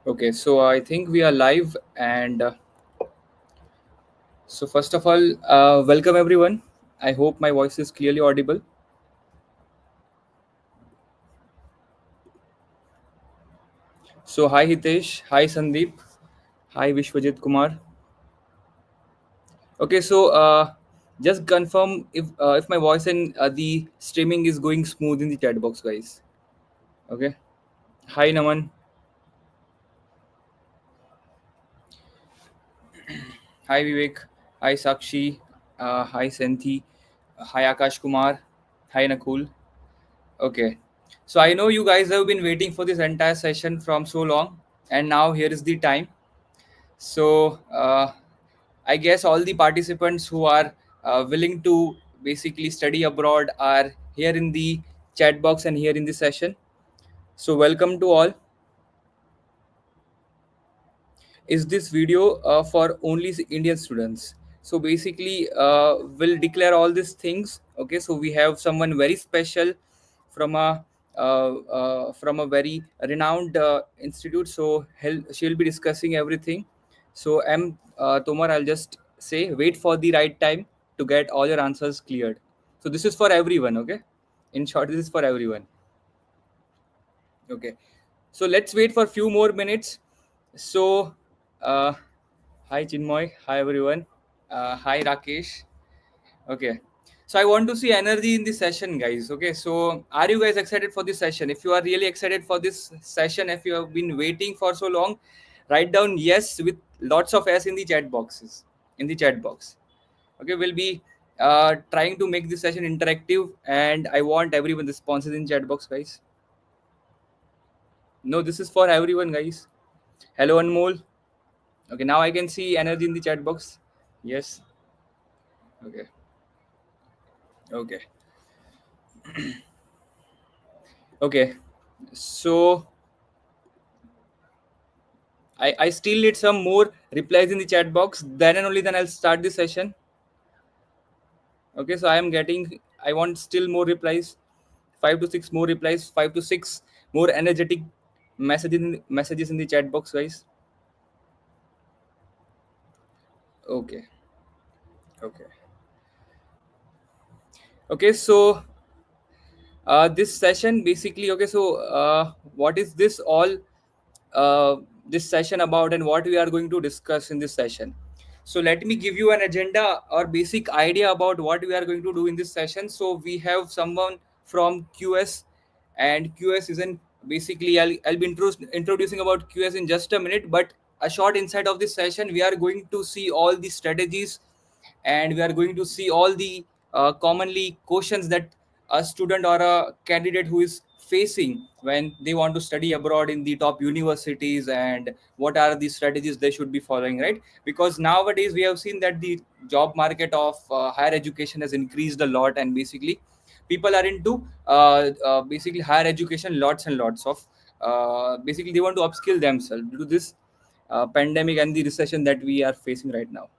Okay, so I think we are live, and so first of all, welcome everyone. I hope my voice is clearly audible. So, hi Hitesh, hi Sandeep, hi Vishwajit Kumar. Okay, so just confirm if my voice and the streaming is going smooth in the chat box, guys. Okay, hi Naman, hi Vivek, hi Sakshi, hi Senthi, hi Akash Kumar, hi Nakul. Okay. So I know you guys have been waiting for this entire session from so long, and now here is the time. So I guess all the participants who are willing to basically study abroad are here in the chat box and here in the session. So welcome to all. Is this video for only Indian students? So basically, we'll declare all these things. Okay, so we have someone very special from a very renowned institute. So she'll be discussing everything. So Tomar, I'll just say wait for the right time to get all your answers cleared. So this is for everyone. Okay, in short, this is for everyone. Okay, so let's wait for a few more minutes. So, uh, hi Chinmoy, hi everyone, hi Rakesh. Okay, so I want to see energy in this session, guys. Okay, so are you guys excited for this session? If you are really excited for this session, if you have been waiting for so long, write down yes with lots of S in the chat boxes. In the chat box. Okay, we'll be trying to make this session interactive, and I want everyone responses in chat box, guys. No, this is for everyone, guys. Hello, Anmol. Okay, now I can see energy in the chat box. Yes. Okay. Okay. Okay. So I still need some more replies in the chat box. Then and only then I'll start the session. Okay. So I am getting. I want still more replies. 5 to 6 more replies. 5 to 6 more energetic messages in the chat box, guys. Okay. Okay. Okay. So this session basically, okay, so what is this all uh, this session about, and what we are going to discuss in this session? So let me give you an agenda or basic idea about what we are going to do in this session. So we have someone from QS, and QS is in basically I'll be introducing about QS in just a minute, but a short insight of this session, we are going to see all the strategies, and we are going to see all the commonly questions that a student or a candidate who is facing when they want to study abroad in the top universities, and what are the strategies they should be following, right? Because nowadays we have seen that the job market of higher education has increased a lot, and basically people are into basically higher education lots and lots of basically they want to upskill themselves due to this pandemic and the recession that we are facing right now.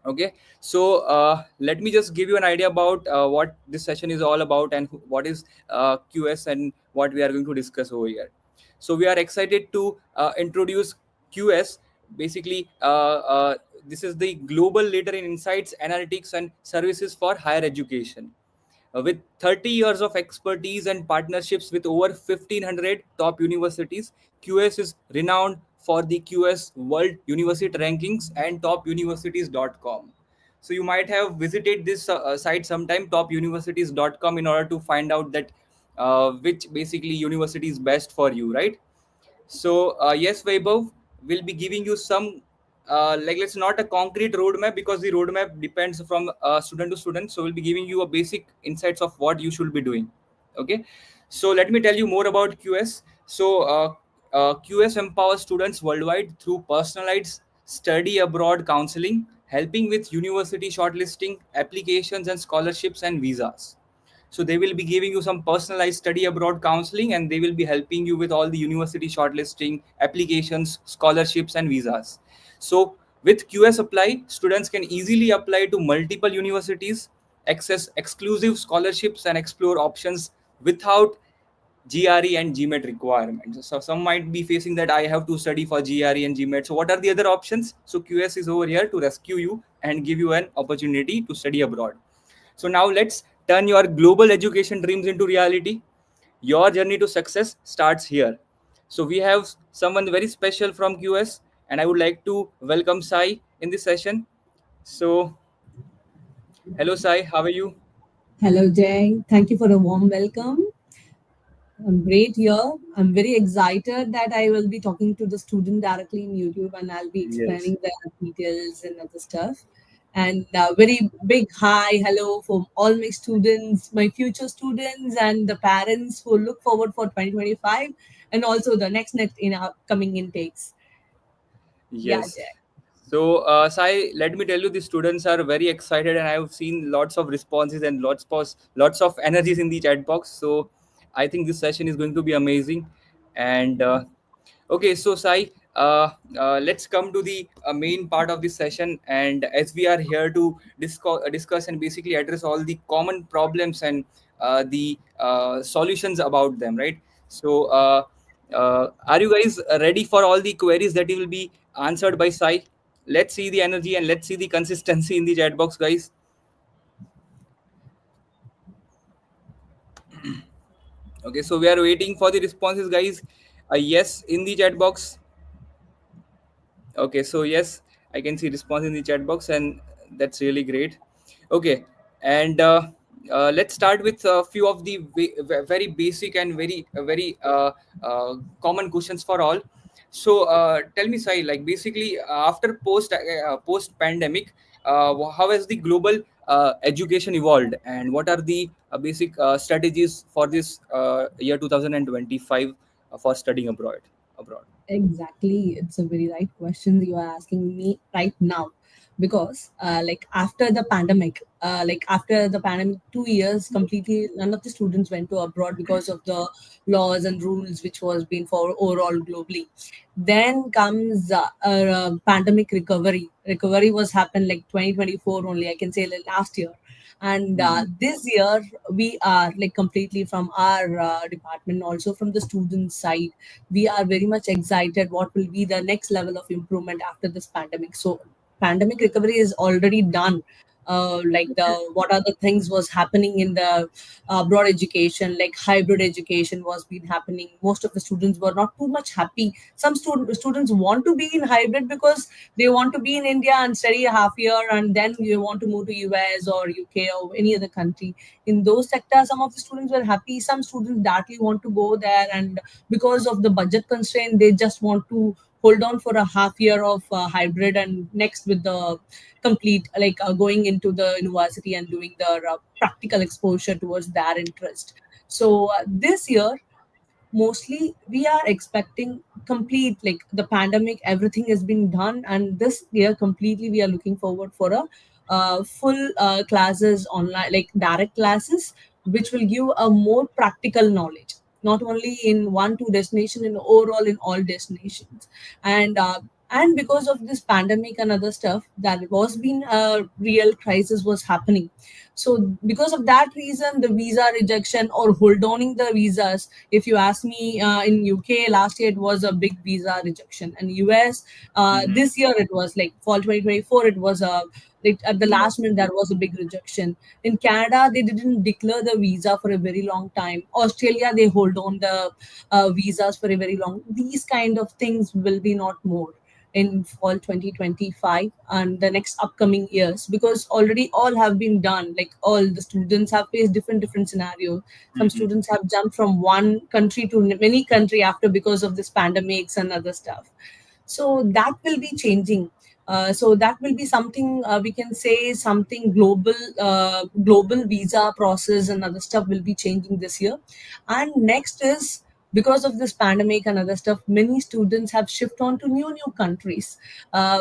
Okay, so let me just give you an idea about what this session is all about, and what is QS and what we are going to discuss over here. So we are excited to introduce QS. Basically, this is the global leader in insights, analytics, and services for higher education. With 30 years of expertise and partnerships with over 1,500 top universities, QS is renowned for the QS World University Rankings and topuniversities.com. So you might have visited this site sometime, topuniversities.com, in order to find out that which basically university is best for you, right? So yes, Vaibhav will be giving you some like, let's not a concrete roadmap, because the roadmap depends from student to student. So we'll be giving you a basic insights of what you should be doing. Okay, so let me tell you more about QS. So QS empowers students worldwide through personalized study abroad counseling, helping with university shortlisting, applications and scholarships and visas. So they will be giving you some personalized study abroad counseling, and they will be helping you with all the university shortlisting, applications, scholarships, and visas. So with QS Apply, students can easily apply to multiple universities, access exclusive scholarships, and explore options without GRE and GMAT requirements. So some might be facing that I have to study for GRE and GMAT. So what are the other options? So QS is over here to rescue you and give you an opportunity to study abroad. So now let's turn your global education dreams into reality. Your journey to success starts here. So we have someone very special from QS, and I would like to welcome Sai in this session. So hello Sai, how are you? Hello, Jay. Thank you for a warm welcome. I'm great here. I'm very excited that I will be talking to the student directly in YouTube and I'll be Yes. explaining the details and other stuff. And very big hi, hello from all my students, my future students, and the parents who look forward for 2025 and also the next in our coming intakes. Yeah, Yes. Jay. So, Sai, let me tell you, the students are very excited, and I have seen lots of responses and lots of energies in the chat box. So, I think this session is going to be amazing. And okay, so Sai, let's come to the main part of this session. And as we are here to discuss and basically address all the common problems and the solutions about them, right? So, are you guys ready for all the queries that will be answered by Sai? Let's see the energy and let's see the consistency in the chat box, guys. Okay, so we are waiting for the responses, guys. Yes, in the chat box. Okay, so yes, I can see response in the chat box, and that's really great. Okay, and let's start with a few of the very basic and common questions for all. So, tell me, Sai, like basically after post pandemic, how has the global education evolved, and what are the basic strategies for this year 2025 for studying abroad? Abroad. Exactly. It's a very right question you are asking me right now. Because like after the pandemic 2 years completely none of the students went to abroad because of the laws and rules which was being for overall globally. Then comes pandemic recovery was happened like 2024 only, I can say, like last year. And Mhm. this year we are like completely from our department, also from the student side, we are very much excited what will be the next level of improvement after this pandemic. So pandemic recovery is already done. Like the Okay. what are the things was happening in the broad education, like hybrid education was been happening. Most of the students were not too much happy. Some students want to be in hybrid because they want to be in India and study a half year and then you want to move to US or UK or any other country. In those sectors some of the students were happy, some students directly want to go there, and because of the budget constraint they just want to hold on for a half year of hybrid and next with the complete like going into the university and doing the practical exposure towards their interest. So this year mostly we are expecting complete like the pandemic everything has been done, and this year completely we are looking forward for a full classes online, like direct classes, which will give a more practical knowledge, not only in one two destination, in overall in all destinations. And because of this pandemic and other stuff, that was been a real crisis was happening. So because of that reason the visa rejection or hold owning the visas, if you ask me, in UK last year it was a big visa rejection, and US Mhm. this year it was like fall 2024 it was a like at the last Yes. minute there was a big rejection. In Canada they didn't declare the visa for a very long time. Australia they hold on the visas for a very long. These kind of things will be not more in fall 2025 and the next upcoming years, because already all have been done, like all the students have faced different scenarios. Some Mhm. students have jumped from one country to many country after because of this pandemics and other stuff. So that will be changing. So that will be something we can say something global visa process and other stuff will be changing this year. And next is because of this pandemic and other stuff, many students have shifted on to new countries,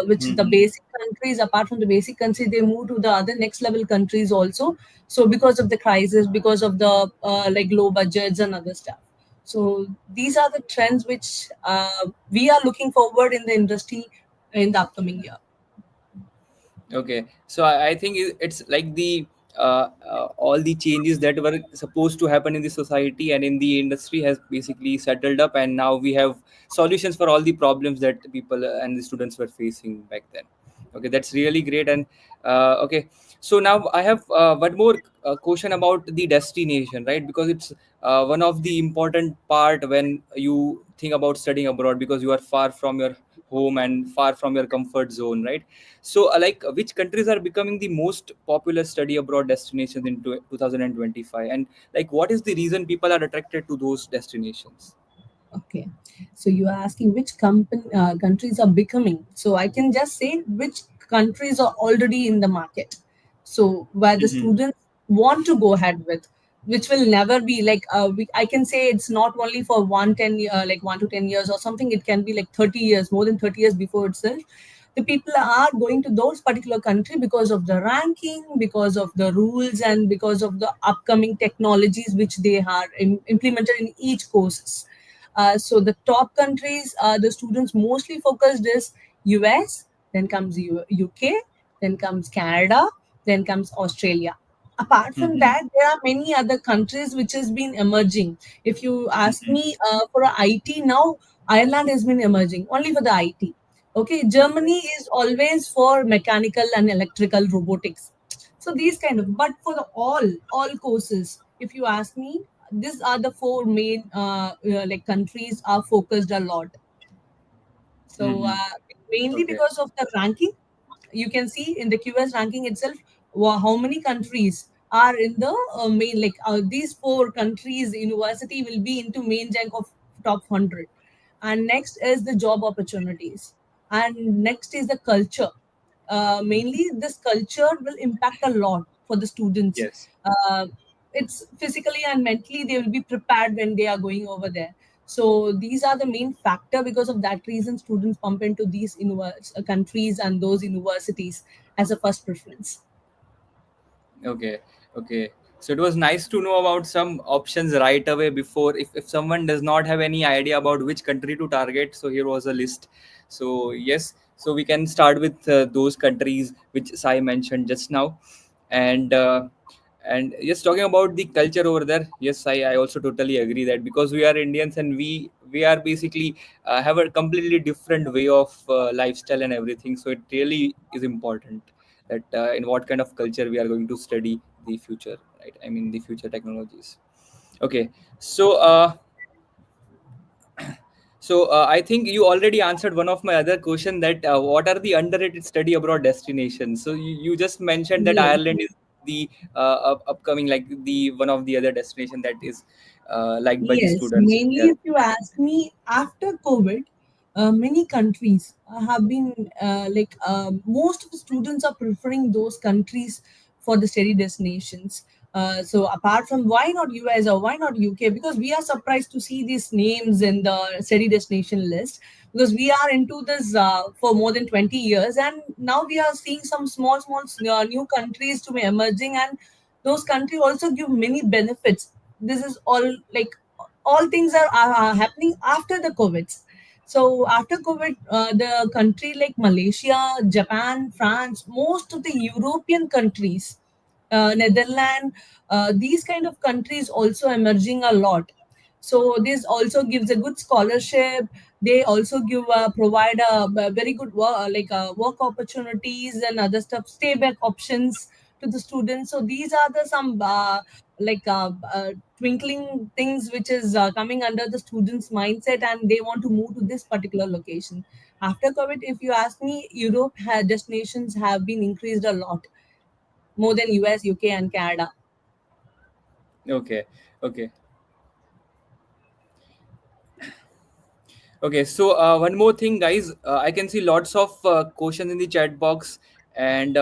which the Mhm. basic countries, apart from the basic country, they move to the other next level countries also. So because of the crisis, because of the like low budgets and other stuff. So these are the trends which we are looking forward in the industry in the upcoming year. Okay, so I think it's like the all the changes that were supposed to happen in the society and in the industry has basically settled up, and now we have solutions for all the problems that people and the students were facing back then. Okay, that's really great. And okay, so now I have one more question about the destination, right? Because it's one of the important part when you think about studying abroad, because you are far from your home and far from your comfort zone, right? So like which countries are becoming the most popular study abroad destinations in 2025, and like what is the reason people are attracted to those destinations? Okay, so you are asking which countries are becoming. So I can just say which countries are already in the market. So where the Hmm. students want to go ahead with, which will never be like I can say it's not only for 1 to 10 years or something. It can be like 30 years, more than 30 years before itself. The people are going to those particular country because of the ranking, because of the rules, and because of the upcoming technologies which they are implemented in each courses. So the top countries the students mostly focused is US, then comes UK, then comes Canada, then comes Australia. Apart from Hmm. that, there are many other countries which has been emerging. If you ask Hmm. me for a IT now, Ireland has been emerging only for the IT. Okay, Germany is always for mechanical and electrical robotics. So these kind of, but for the all courses, if you ask me, these are the four main like countries are focused a lot. So Hmm. mainly Okay. because of the ranking, you can see in the QS ranking itself how many countries are in the main, like these four countries university will be into main rank of top 100. And next is the job opportunities, and next is the culture. Mainly this culture will impact a lot for the students. Yes. It's physically and mentally they will be prepared when they are going over there. So these are the main factor. Because of that reason, students pump into these countries and those universities as a first preference. Okay, okay. So it was nice to know about some options right away before, if someone does not have any idea about which country to target. So here was a list. So yes, so we can start with those countries which Sai mentioned just now, and yes, talking about the culture over there. Yes, I also totally agree that because we are Indians and we are basically have a completely different way of lifestyle and everything. So it really is important that in what kind of culture we are going to study the future, right? I mean the future technologies. Okay, so I think you already answered one of my other question, that what are the underrated study abroad destinations. So you just mentioned that Yes. Ireland is the upcoming, like the one of the other destination that is liked by the Yes, students mainly there. if you ask me, after COVID, many countries have been most of the students are preferring those countries for the study destinations. So apart from why not US or why not UK, because we are surprised to see these names in the study destination list, because we are into this for more than 20 years, and now we are seeing some small new countries to be emerging, and those countries also give many benefits. This is all things are happening after the COVID. So after COVID, the country like Malaysia, Japan, France, most of the European countries, Netherlands, these kind of countries also emerging a lot. So this also gives a good scholarship. They also give provide a very good work opportunities and other stuff, stay back options to the students. So these are the some like uh, uh, twinkling things which is coming under the students mindset, and they want to move to this particular location. After COVID, if you ask me, destinations have been increased a lot, more than US, UK, and Canada. Okay, okay. Okay, so one more thing, guys. I can see lots of questions in the chat box, and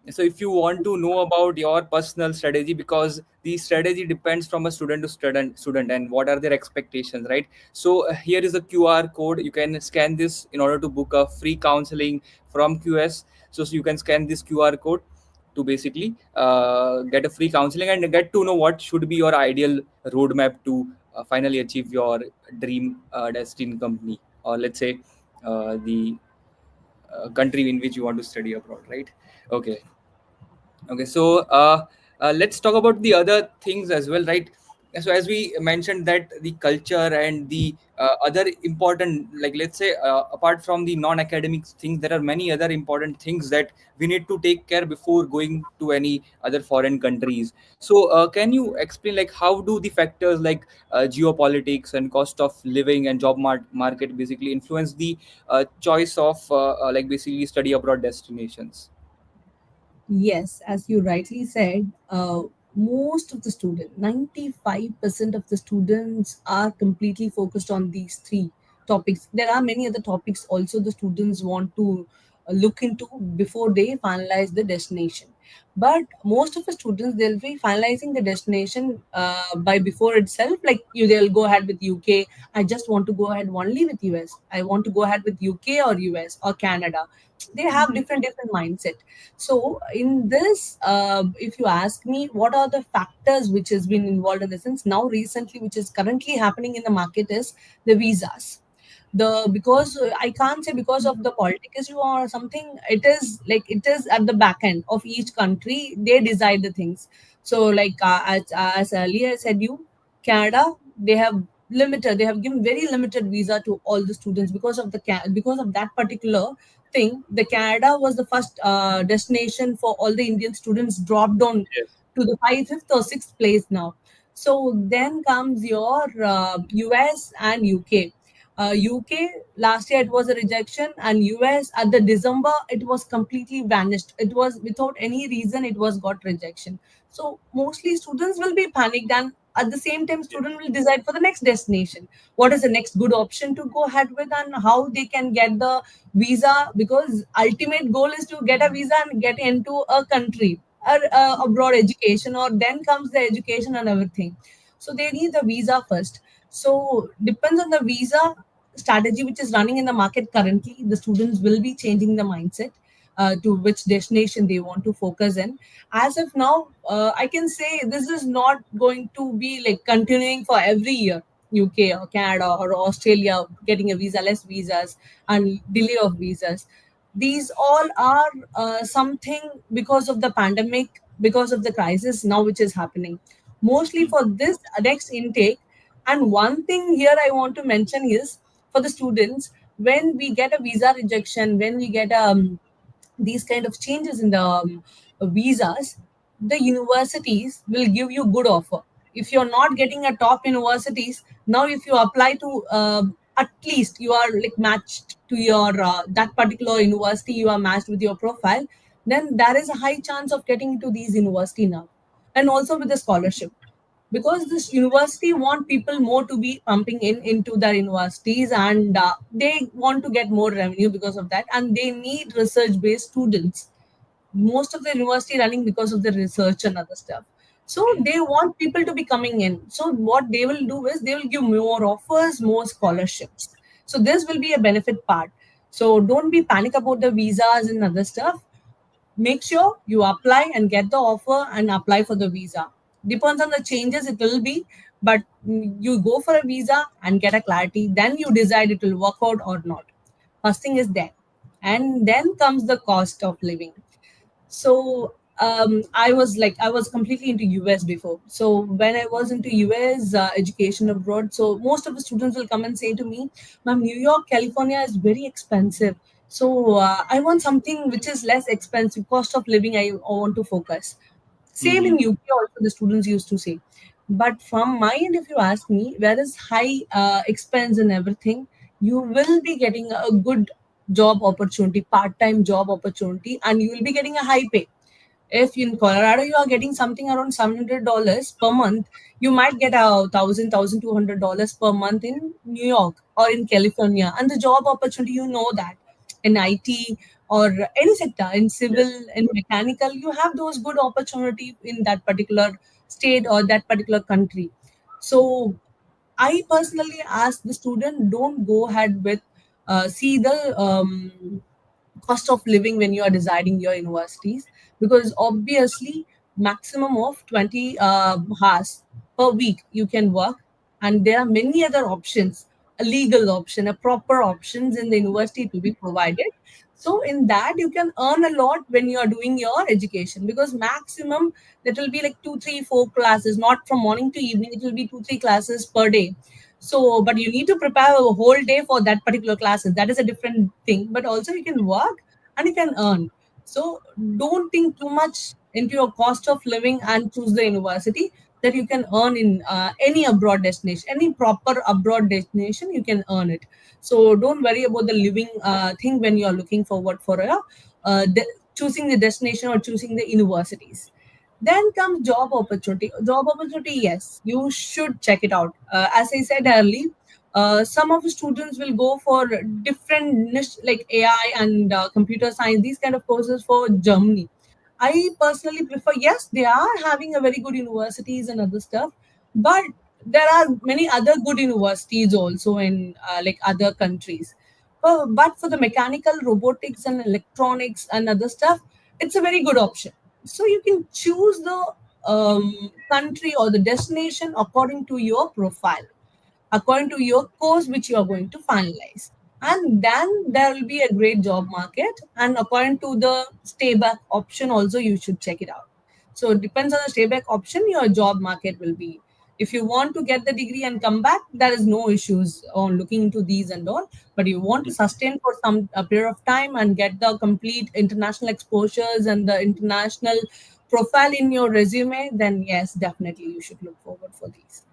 so if you want to know about your personal strategy, because the strategy depends from a student to student, and what are their expectations, right? So here is a QR code. You can scan this in order to book a free counseling from QS. So you can scan this QR code to basically get a free counseling and get to know what should be your ideal roadmap to finally achieve your dream destined company, or let's say the country in which you want to study abroad, right? Okay, okay. So Let's talk about the other things as well, right? So as we mentioned that the culture and the other important, like let's say, apart from the non-academic things, there are many other important things that we need to take care before going to any other foreign countries. So can you explain like how do the factors like geopolitics and cost of living and market basically influence the choice of like basically study abroad destinations? Yes, as you rightly said, most of the students, 95% of the students are completely focused on these three topics. There are many other topics also the students want to look into before they finalize the destination. But most of the students, they'll be finalizing the destination by before itself. Like they'll go ahead with UK. I just want to go ahead only with US. I want to go ahead with UK or US or Canada. They have Hmm. different mindset. So in this, if you ask me, what are the factors which has been involved in this? Since now recently, which is currently happening in the market, is the visas. The because I can't say because of the politics or something. It is like it is at the back end of each country. They decide the things. So like as earlier I said, you Canada, they have limited. They have given very limited visa to all the students because of because of that particular thing. The Canada was the first destination for all the Indian students, dropped down Yes. to the fifth or sixth place now. So then comes your US and UK. UK last year it was a rejection, and US at the December it was completely vanished. It was without any reason it was got rejection. So mostly students will be panicked, and at the same time student Yes. will decide for the next destination. What is the next good option to go ahead with, and how they can get the visa, because ultimate goal is to get a visa and get into a country or abroad education, or then comes the education and everything. So they need the visa first. So depends on the visa strategy which is running in the market currently, the students will be changing the mindset to which destination they want to focus in. As of now, I can say this is not going to be like continuing for every year. UK or Canada or Australia getting a visa, less visas, and delay of visas. These all are something because of the pandemic, because of the crisis now which is happening. Mostly for this next intake. And one thing here I want to mention is for the students, when we get a visa rejection, when we get these kind of changes in the visas, the universities will give you good offer. If you're not getting a top universities now, if you apply to at least you are like matched to your that particular university, you are matched with your profile, then there is a high chance of getting into these university now. And also with the scholarship, because this university want people more to be pumping in into their universities, and they want to get more revenue because of that, and they need research based students. Most of the university running because of the research and other stuff. So they want people to be coming in. So what they will do is they will give more offers, more scholarships. So this will be a benefit part. So don't be panic about the visas and other stuff. Make sure you apply and get the offer and apply for the visa. Depends on the changes it will be, but you go for a visa and get a clarity, then you decide it will work out or not. First thing is that. And then comes the cost of living. So I was completely into US before. So when I was into US education abroad, so most of the students will come and say to me, "Ma'am, New York, California is very expensive. So I want something which is less expensive. Cost of living, I want to focus." Same in Hmm. UK also, the students used to say. But from my end, if you ask me, where is high expense and everything, you will be getting a good job opportunity, part-time job opportunity, and you will be getting a high pay. If in Colorado you are getting something around $700 per month, you might get $1,200 per month in New York or in California. And the job opportunity, you know that in IT or any sector, in civil, Yes. in mechanical, you have those good opportunity in that particular state or that particular country. So I personally ask the student, don't go ahead with see the cost of living when you are deciding your universities, because obviously maximum of 20 hours per week you can work, and there are many other options, a legal option, a proper options in the university to be provided. So in that you can earn a lot when you are doing your education, because maximum that will be like 2 3 4 classes, not from morning to evening, it will be 2 3 classes per day. So but you need to prepare a whole day for that particular classes, that is a different thing, but also you can work and you can earn. So don't think too much into your cost of living and choose the university that you can earn in any abroad destination, any proper abroad destination you can earn it. So don't worry about the living thing when you are looking forward for a choosing the destination or choosing the universities. Then comes job opportunity. Job opportunity, yes, you should check it out. As I said earlier, some of the students will go for different niche like AI and computer science, these kind of courses for Germany. I personally prefer, yes, they are having a very good universities and other stuff, but there are many other good universities also in like other countries. But for the mechanical, robotics, and electronics and other stuff, it's a very good option. So you can choose the country or the destination according to your profile, according to your course which you are going to finalize, and then there will be a great job market. And according to the stay back option also, you should check it out. So it depends on the stay back option, your job market will be. If you want to get the degree and come back, there is no issues on looking into these and all. But you want to sustain for some a period of time and get the complete international exposures and the international profile in your resume, then yes, definitely you should look forward for these.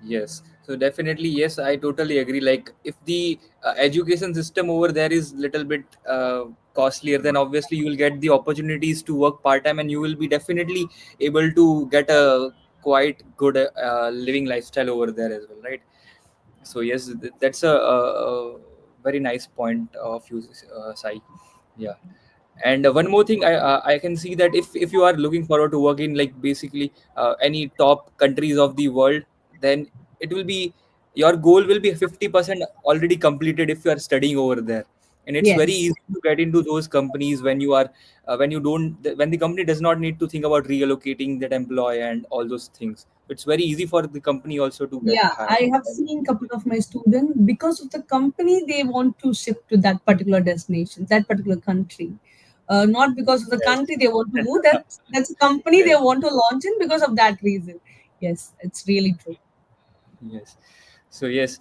Yes, so definitely yes, I totally agree. Like if the education system over there is little bit costlier, then obviously you will get the opportunities to work part time, and you will be definitely able to get a quite good living lifestyle over there as well, right? So yes, that's a very nice point of you, Sai. Yeah. And one more thing, I can see that if you are looking forward to work in like basically any top countries of the world, then it will be, your goal will be 50% already completed if you are studying over there. And it's very Yes. easy to get into those companies when you are when you don't when the company does not need to think about relocating that employee and all those things. It's very easy for the company also to get Yeah, hired. I have seen couple of my students, because of the company they want to shift to that particular destination, that particular country. Not because of the Yes. country they want to move. That's a company they Yes. want to launch in because of that reason. Yes, it's really true. Yes. So yes.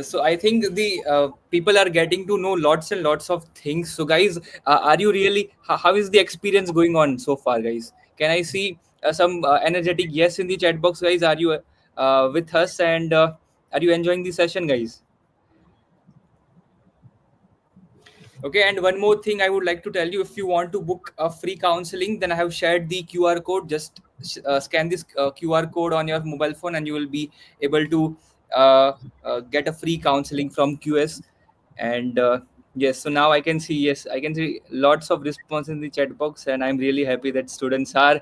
So I think the people are getting to know lots and lots of things. So guys, are you really? How is the experience going on so far, guys? Can I see some energetic yes in the chat box, guys? Are you with us, and are you enjoying the session, guys? Okay, and one more thing I would like to tell you, if you want to book a free counseling, then I have shared the QR code. Just scan this QR code on your mobile phone, and you will be able to uh, get a free counseling from QS. And yes, so now I can see, yes, I can see lots of response in the chat box, and I'm really happy that students are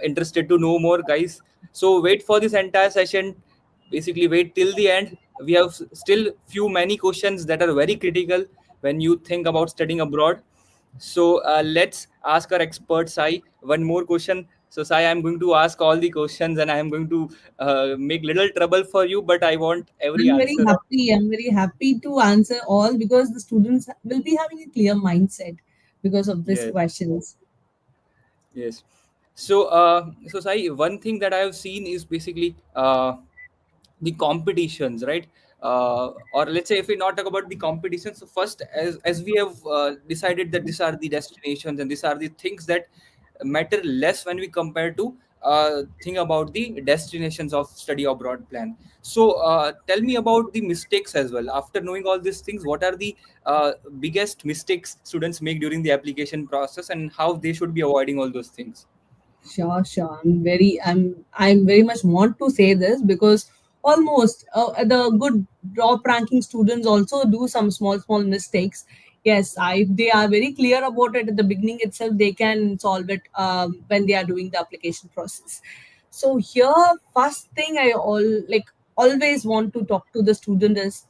interested to know more, guys. So wait for this entire session. Basically, wait till the end. We have still few many questions that are very critical when you think about studying abroad. So let's ask our expert Sai one more question. So Sai, I'm going to ask all the questions, and I am going to make little trouble for you, but I want every I'm very answer of. happy. I'm very happy to answer all, because the students will be having a clear mindset because of these Yes, questions. yes. So so Sai, one thing that I have seen is basically the competitions, right? Or let's say if we not talk about the competitions, so first, as we have decided that these are the destinations and these are the things that matter less when we compare to think about the destinations of study abroad plan. So tell me about the mistakes as well. After knowing all these things, what are the biggest mistakes students make during the application process, and how they should be avoiding all those things? Sure, sure. I'm very much want to say this, because almost the good top ranking students also do some small mistakes. Yes, I they are very clear about it at the beginning itself. They can solve it when they are doing the application process. So here, first thing I always want to talk to the student is,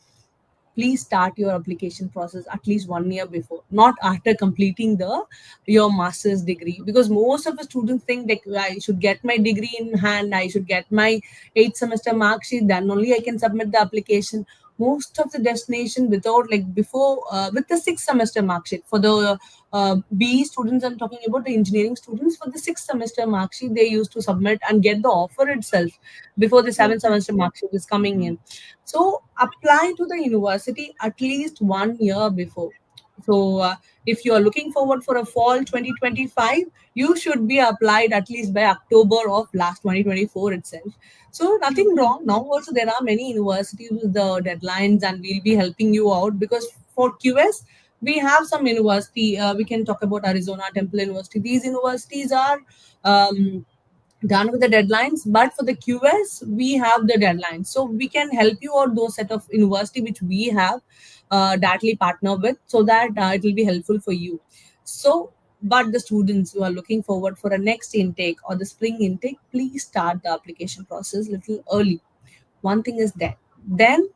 please start your application process at least 1 year before, not after completing the your master's degree. Because most of the students think that I should get my degree in hand, I should get my 8th semester mark sheet, then only I can submit the application. most of the destination without like before with the sixth semester mark sheet for the BE students. I'm talking about the engineering students. For the sixth semester mark sheet, they used to submit and get the offer itself before the seventh Okay. semester mark sheet is coming Mm-hmm. in. So apply to the university at least 1 year before. So if you are looking forward for a fall 2025, you should be applied at least by October of last 2024 itself. So nothing Okay. wrong. Now also there are many universities with the deadlines, and we'll be helping you out because for QS we have some university. We can talk about Arizona Temple University. These universities are um, done with the deadlines, but for the QS we have the deadlines, so we can help you out those set of university which we have directly partner with, so that it will be helpful for you. So but the students who are looking forward for a next intake or the spring intake, please start the application process little early. One thing is that then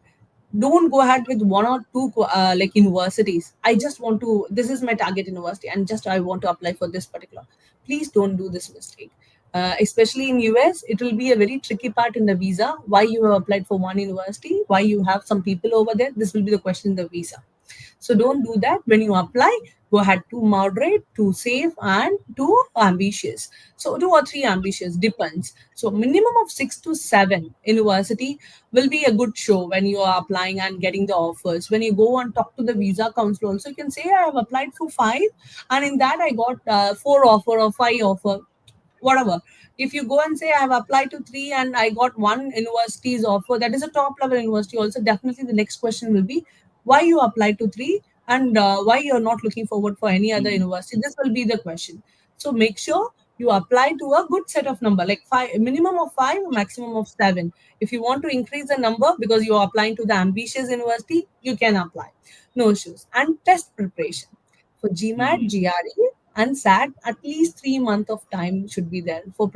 don't go ahead with one or two like universities. I just want to, this is my target university and just I want to apply for this particular. Please don't do this mistake. Especially in US, it will be a very tricky part in the visa. Why you have applied for one university, why you have some people over there, this will be the question in the visa. So don't do that. When you apply, go ahead to moderate, to safe, and to ambitious. So 2 or 3 ambitious depends. So minimum of 6 to 7 university will be a good show when you are applying and getting the offers. When you go and talk to the visa council, also you can say I have applied for 5, and in that I got 4 offer or 5 offer, whatever. If you go and say I have applied to 3 and I got one university's offer, that is a top level university also, definitely the next question will be why you applied to 3, and why you're not looking forward for any other Mm-hmm. university. This will be the question. So make sure you apply to a good set of number, like 5, minimum of 5, maximum of 7. If you want to increase the number because you are applying to the ambitious university, you can apply, no issues. And test preparation for GMAT, Mm-hmm. GRE, and SAT, at least 3 months of time should be there for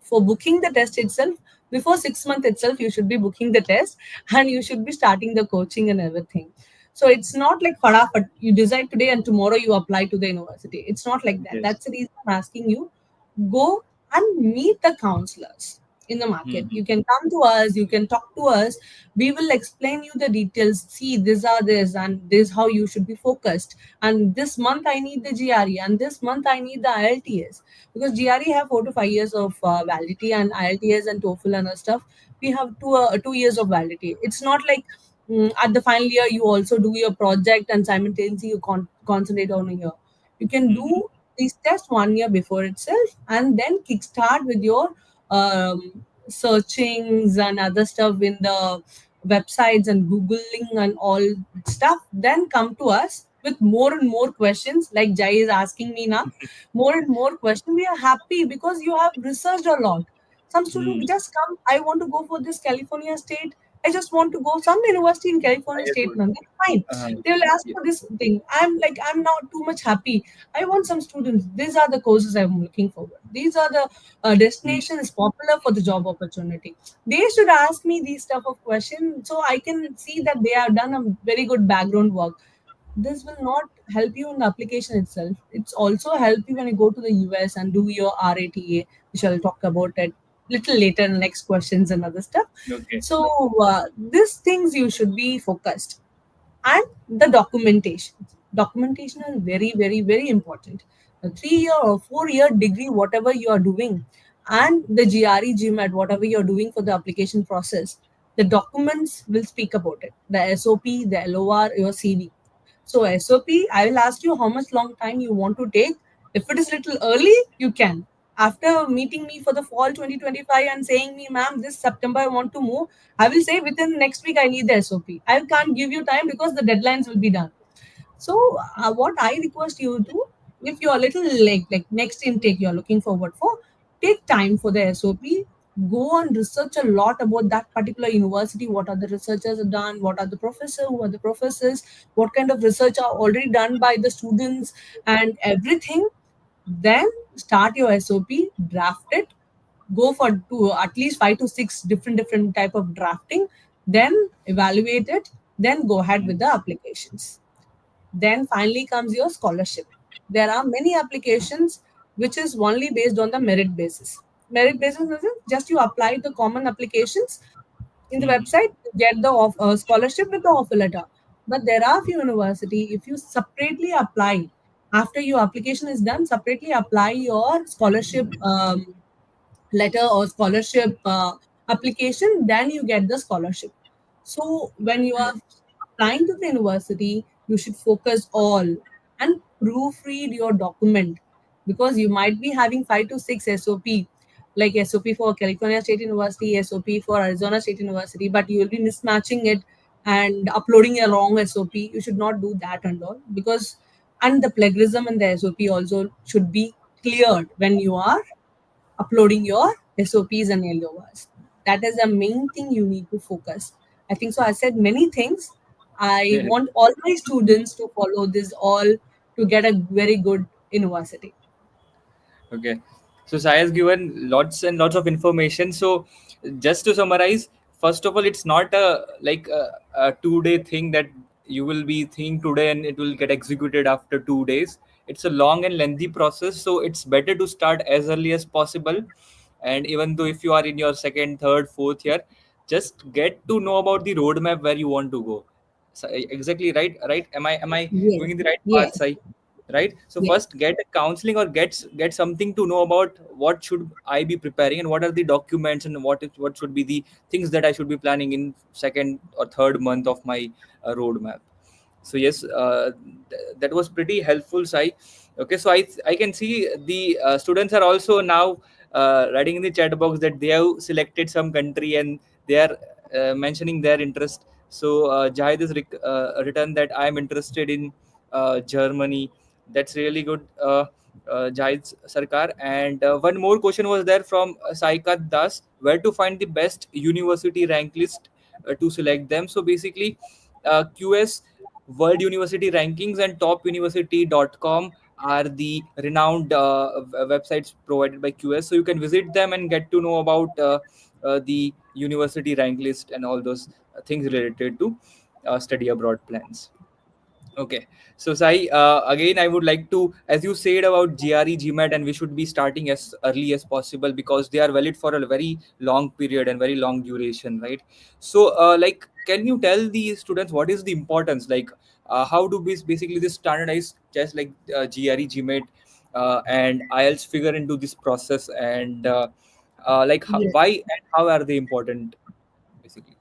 for booking the test itself. Before 6 months itself, you should be booking the test, and you should be starting the coaching and everything. So it's not like farafat. You decide today and tomorrow you apply to the university. It's not like that. Yes. That's the reason I'm asking you. Go and meet the counselors in the market. Mm-hmm. You can come to us, you can talk to us. We will explain you the details. See, these are this, and this how you should be focused. And this month I need the GRE, and this month I need the IELTS, because GRE have 4 to 5 years of validity, and IELTS and TOEFL and other stuff, we have 2 years of validity. It's not like at the final year you also do your project and simultaneously you concentrate on a year. You can Mm-hmm. do these tests 1 year before itself, and then kickstart with your searchings and other stuff in the websites and googling and all stuff. Then come to us with more and more questions, like Jai is asking me now. More and more questions, we are happy because you have researched a lot. Some students Mm-hmm. just come, I want to go for this California state, I just want to go some university in I California get state, what. man, that's fine. They will ask Yeah. for this thing. I'm like, I'm not too much happy. I want some students. These are the courses I'm looking forward. These are the Mm. destination is popular for the job opportunity. They should ask me these stuff of questions so I can see that they have done a very good background work. This will not help you in the application itself. It's also help you when you go to the US and do your RATA, which I'll talk about it little later in the next questions and other stuff. Okay. So these things you should be focused. And the documentation is very, very, very important. A 3 year or 4 year degree, whatever you are doing, and the GRE GMAT, whatever you're doing for the application process, the documents will speak about it, the SOP, the LOR, your CV. So SOP, I will ask you how much long time you want to take. If it is little early, you can. After meeting me for the fall 2025 and saying me, ma'am, this September I want to move, I will say within next week I need the SOP. I can't give you time because the deadlines will be done. So what I request you to, if you're a little like next intake you're looking forward for, take time for the SOP. Go and research a lot about that particular university. What are the researchers have done? What are the professors? Who are the professors? What kind of research are already done by the students and everything? Then start your SOP, draft it, go for at least 5 to 6 different type of drafting, then evaluate it, then go ahead with the applications. Then finally comes your scholarship. There are many applications which is only based on the merit basis. Merit basis is just you apply the common applications. In the Mhm. website, you get the scholarship with the offer letter. But there are few university, if you separately apply, after your application is done, separately apply your scholarship letter or scholarship application, then you get the scholarship. So when you are applying to the university, you should focus all and proofread your document, because you might be having 5 to 6 SOP, like SOP for California State University, SOP for Arizona State University, but you will be mismatching it and uploading a wrong SOP. You should not do that and all, because and the plagiarism in the SOP also should be cleared when you are uploading your SOPs and LORs. That is the main thing you need to focus. I think so. I said many things. I want all my students to follow this all to get a very good university. Okay. So Sai has given lots and lots of information. So just to summarize, first of all, it's not a 2 day thing that you will be thinking today and it will get executed after 2 days. It's a long and lengthy process. So it's better to start as early as possible. And even though if you are in your second, third, fourth year, just get to know about the roadmap where you want to go. So, exactly right. Right. Am I Yes, going in the right path, yes, Sai? Right, so yes, first get a counseling or get something to know about what should I be preparing and what are the documents and what should be the things that I should be planning in second or third month of my roadmap. So yes, that was pretty helpful, Sai. Okay, so I can see the students are also now writing in the chat box that they have selected some country and they are mentioning their interest. So Jahid is written that I am interested in Germany. That's really good, Jahid Sarkar. And one more question was there from Saikat Das: where to find the best university rank list to select them? So basically, QS World University Rankings and topuniversity.com are the renowned websites provided by QS. So you can visit them and get to know about the university rank list and all those things related to study abroad plans. Okay. So Sai, again, I would like to, as you said about GRE, GMAT, and we should be starting as early as possible because they are valid for a very long period and very long duration, right? So, can you tell the students what is the importance? Like, how do we basically this standardized test like GRE, GMAT, and IELTS figure into this process, and yes. why and how are they important, basically?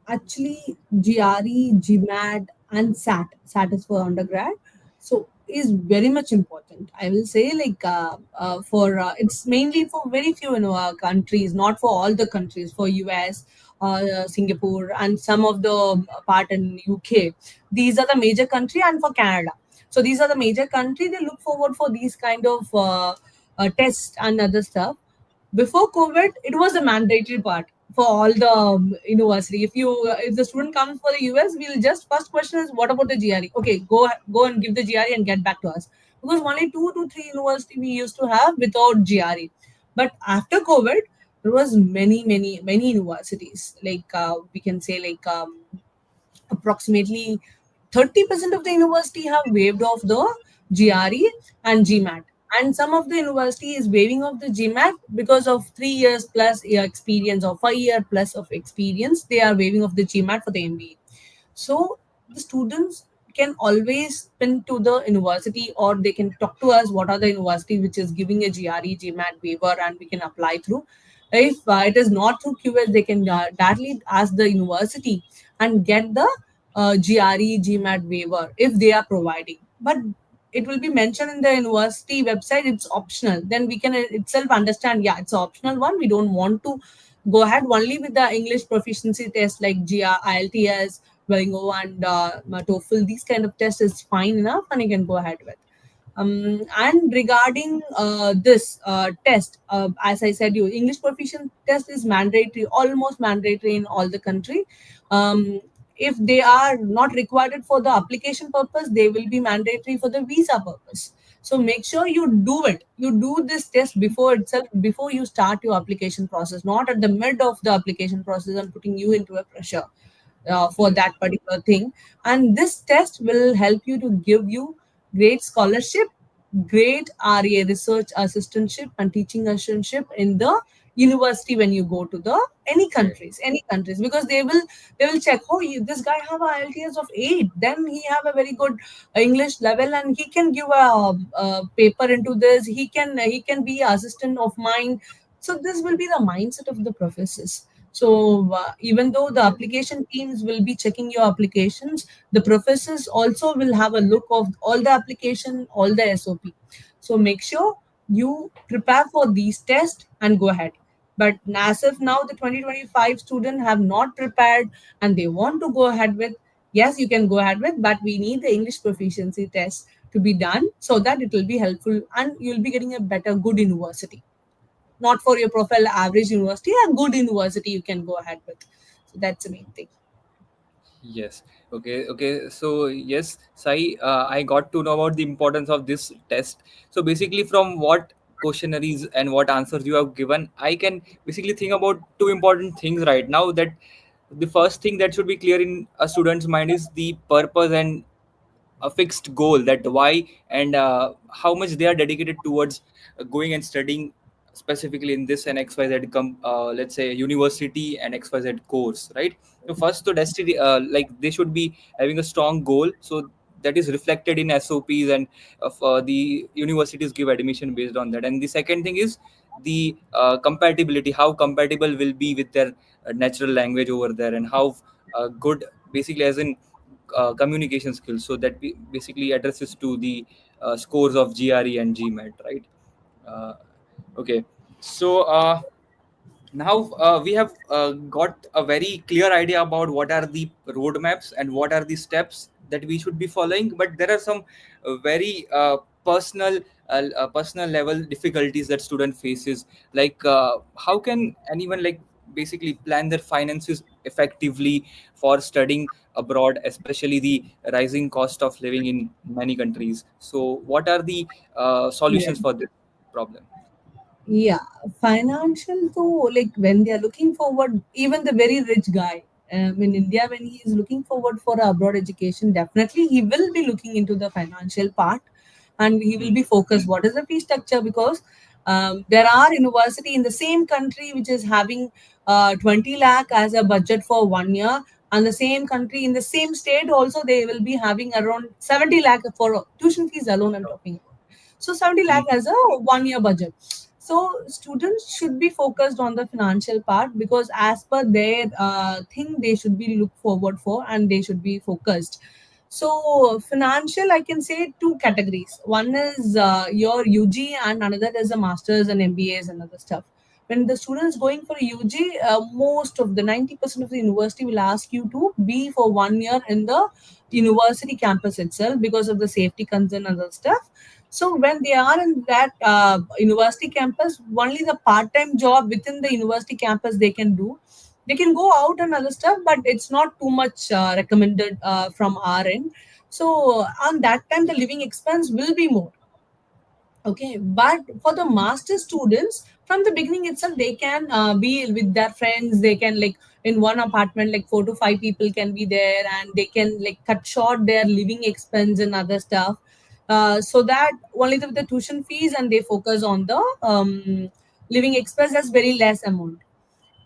Actually, GRE, GMAT, and SAT is for undergrad, so is very much important. I will say, like for it's mainly for very few countries, not for all the countries. For US, Singapore, and some of the part in UK. These are the major country, and for Canada. So these are the major country. They look forward for these kind of tests and other stuff. Before COVID, it was a mandatory part for all the university. If the student comes for the US, we'll just first question is what about the GRE? Okay, go and give the GRE and get back to us, because only 2 to 3 university we used to have without GRE. But after COVID, there was many universities, like we can say, like approximately 30% of the university have waived off the GRE and GMAT. And some of the university is waiving off the GMAT because of 3 years plus year experience or 5 year plus of experience. They are waiving off the GMAT for the MBA. So the students can always pin to the university, or they can talk to us what are the university which is giving a GRE, GMAT waiver, and we can apply through. If it is not through QS, they can directly ask the university and get the GRE, GMAT waiver if they are providing. But it will be mentioned in the university website, it's optional. Then we can itself understand, yeah, it's an optional one. We don't want to go ahead only with the English proficiency test like GR, IELTS, Duolingo, and TOEFL. These kind of tests is fine enough, and you can go ahead with. And regarding this test, as I said, you English proficiency test is mandatory, almost mandatory in all the country. If they are not required for the application purpose, they will be mandatory for the visa purpose. So make sure you do it. You do this test before itself, before you start your application process, not at the mid of the application process and putting you into a pressure for Yes. that particular thing. And this test will help you to give you great scholarship, great RA research assistantship and teaching assistantship in the university when you go to the Okay. any countries, because they will check, oh, this guy have a IELTS of 8, then he have a very good English level, and he can give a paper into this, he can be assistant of mine. So this will be the mindset of the professors. So even though the Yes. application teams will be checking your applications, the professors also will have a look of all the application, all the SOP. So make sure you prepare for these tests and go ahead. But as of now, the 2025 students have not prepared and they want to go ahead with, yes, you can go ahead with, but we need the English proficiency test to be done so that it will be helpful and you'll be getting a better, good university. Not for your profile average university, a good university you can go ahead with. So that's the main thing. Yes. Okay. Okay. So yes, Sai, I got to know about the importance of this test. So basically, from what questionnaires and what answers you have given, I can basically think about two important things right now. That the first thing that should be clear in a student's mind is the purpose and a fixed goal, that why and how much they are dedicated towards going and studying specifically in this and xyz let's say university and xyz course, right? So first, to destiny, like they should be having a strong goal, so that is reflected in SOPs, and of the universities give admission based on that. And the second thing is the compatibility, how compatible will be with their natural language over there, and how good, basically as in communication skills, so that basically addresses to the scores of GRE and GMAT, right? uh, okay. So now we have got a very clear idea about what are the roadmaps and what are the steps that we should be following, but there are some very personal level difficulties that student faces, like how can anyone, like, basically plan their finances effectively for studying abroad, especially the rising cost of living in many countries. So what are the solutions Right. for this problem? Yeah, financial too. Like when they are looking forward, even the very rich guy in India, when he is looking forward for a abroad education, definitely he will be looking into the financial part, and he will Hmm. be focused. What is the fee structure? Because there are university in the same country which is having 20 lakh as a budget for 1 year, and the same country in the same state also they will be having around 70 lakh for tuition fees alone. I'm talking about. So 70 Hmm. lakh as a 1 year budget. So students should be focused on the financial part, because as per their thing they should be looked forward for and they should be focused. So financial, I can say two categories. One is your UG and another is a masters and MBAs and other stuff. When the student is going for a UG, most of the 90% of the university will ask you to be for 1 year in the university campus itself because of the safety concern and other stuff. So when they are in that university campus, only the part-time job within the university campus they can do. They can go out and other stuff, but it's not too much recommended from our end. So on that time, the living expense will be more. Okay, but for the master students, from the beginning itself, they can be with their friends. They can, like, in one apartment, like 4 to 5 people can be there, and they can like cut short their living expense and other stuff. So that only with the tuition fees, and they focus on the living expense as very less amount.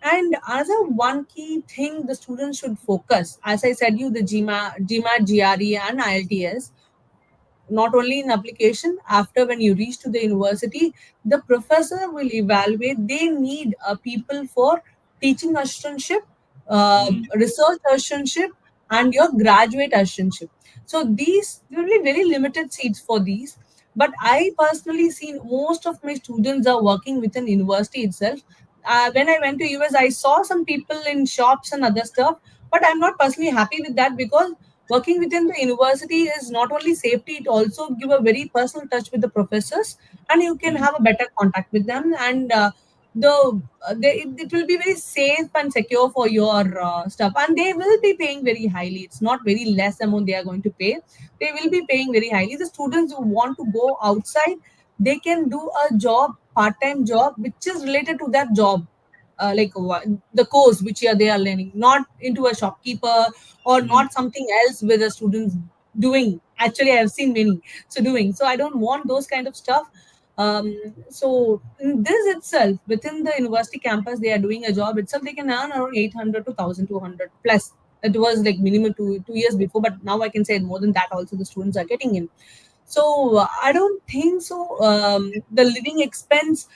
And another one key thing the students should focus, as I said you, the GMAT, GRE, and IELTS, not only in application, after when you reach to the university, the professor will evaluate. They need people for teaching assistantship, Hmm. research assistantship, and your graduate assistantship. So these there will be very limited seats for these, but I personally seen most of my students are working within university itself. When I went to US, I saw some people in shops and other stuff, but I'm not personally happy with that, because working within the university is not only safety, it also give a very personal touch with the professors, and you can Hmm. have a better contact with them. And it will be very safe and secure for your stuff, and they will be paying very highly. It's not very less amount they are going to pay. They will be paying very highly. The students who want to go outside, they can do a job, part-time job, which is related to that job, the course which they are learning, not into a shopkeeper or Hmm. not something else with the students doing. Actually, I have seen many so doing. So I don't want those kind of stuff. um, so in this itself, within the university campus, they are doing a job itself, they can earn around 800 to 1200 plus. It was like minimum 2 years before, but now I can say more than that also the students are getting in. So I don't think so. The living expense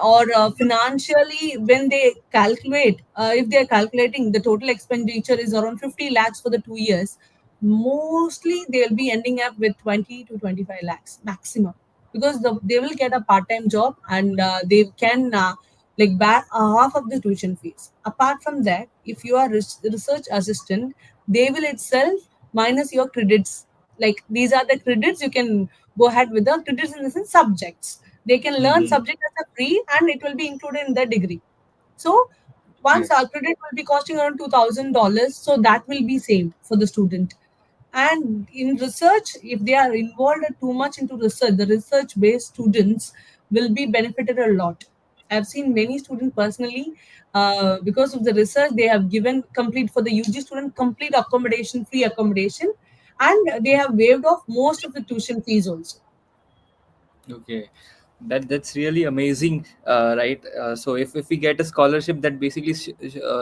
or financially, when they calculate, if they are calculating the total expenditure is around 50 lakhs for the 2 years, mostly they'll be ending up with 20 to 25 lakhs maximum, because they will get a part-time job, and they can like back half of the tuition fees. Apart from that, if you are research assistant, they will itself minus your credits. Like these are the credits you can go ahead with, the credits in the sense subjects. They can learn Mm-hmm. subject as a free, and it will be included in the degree. So once Okay. our credit will be costing around $2,000, so that will be saved for the student. And in research, if they are involved too much into research, the research based students will be benefited a lot. I've seen many students personally, because of the research, they have given complete for the UG student complete accommodation, free accommodation, and they have waived off most of the tuition fees also. Okay, that's really amazing, right? So if we get a scholarship, that basically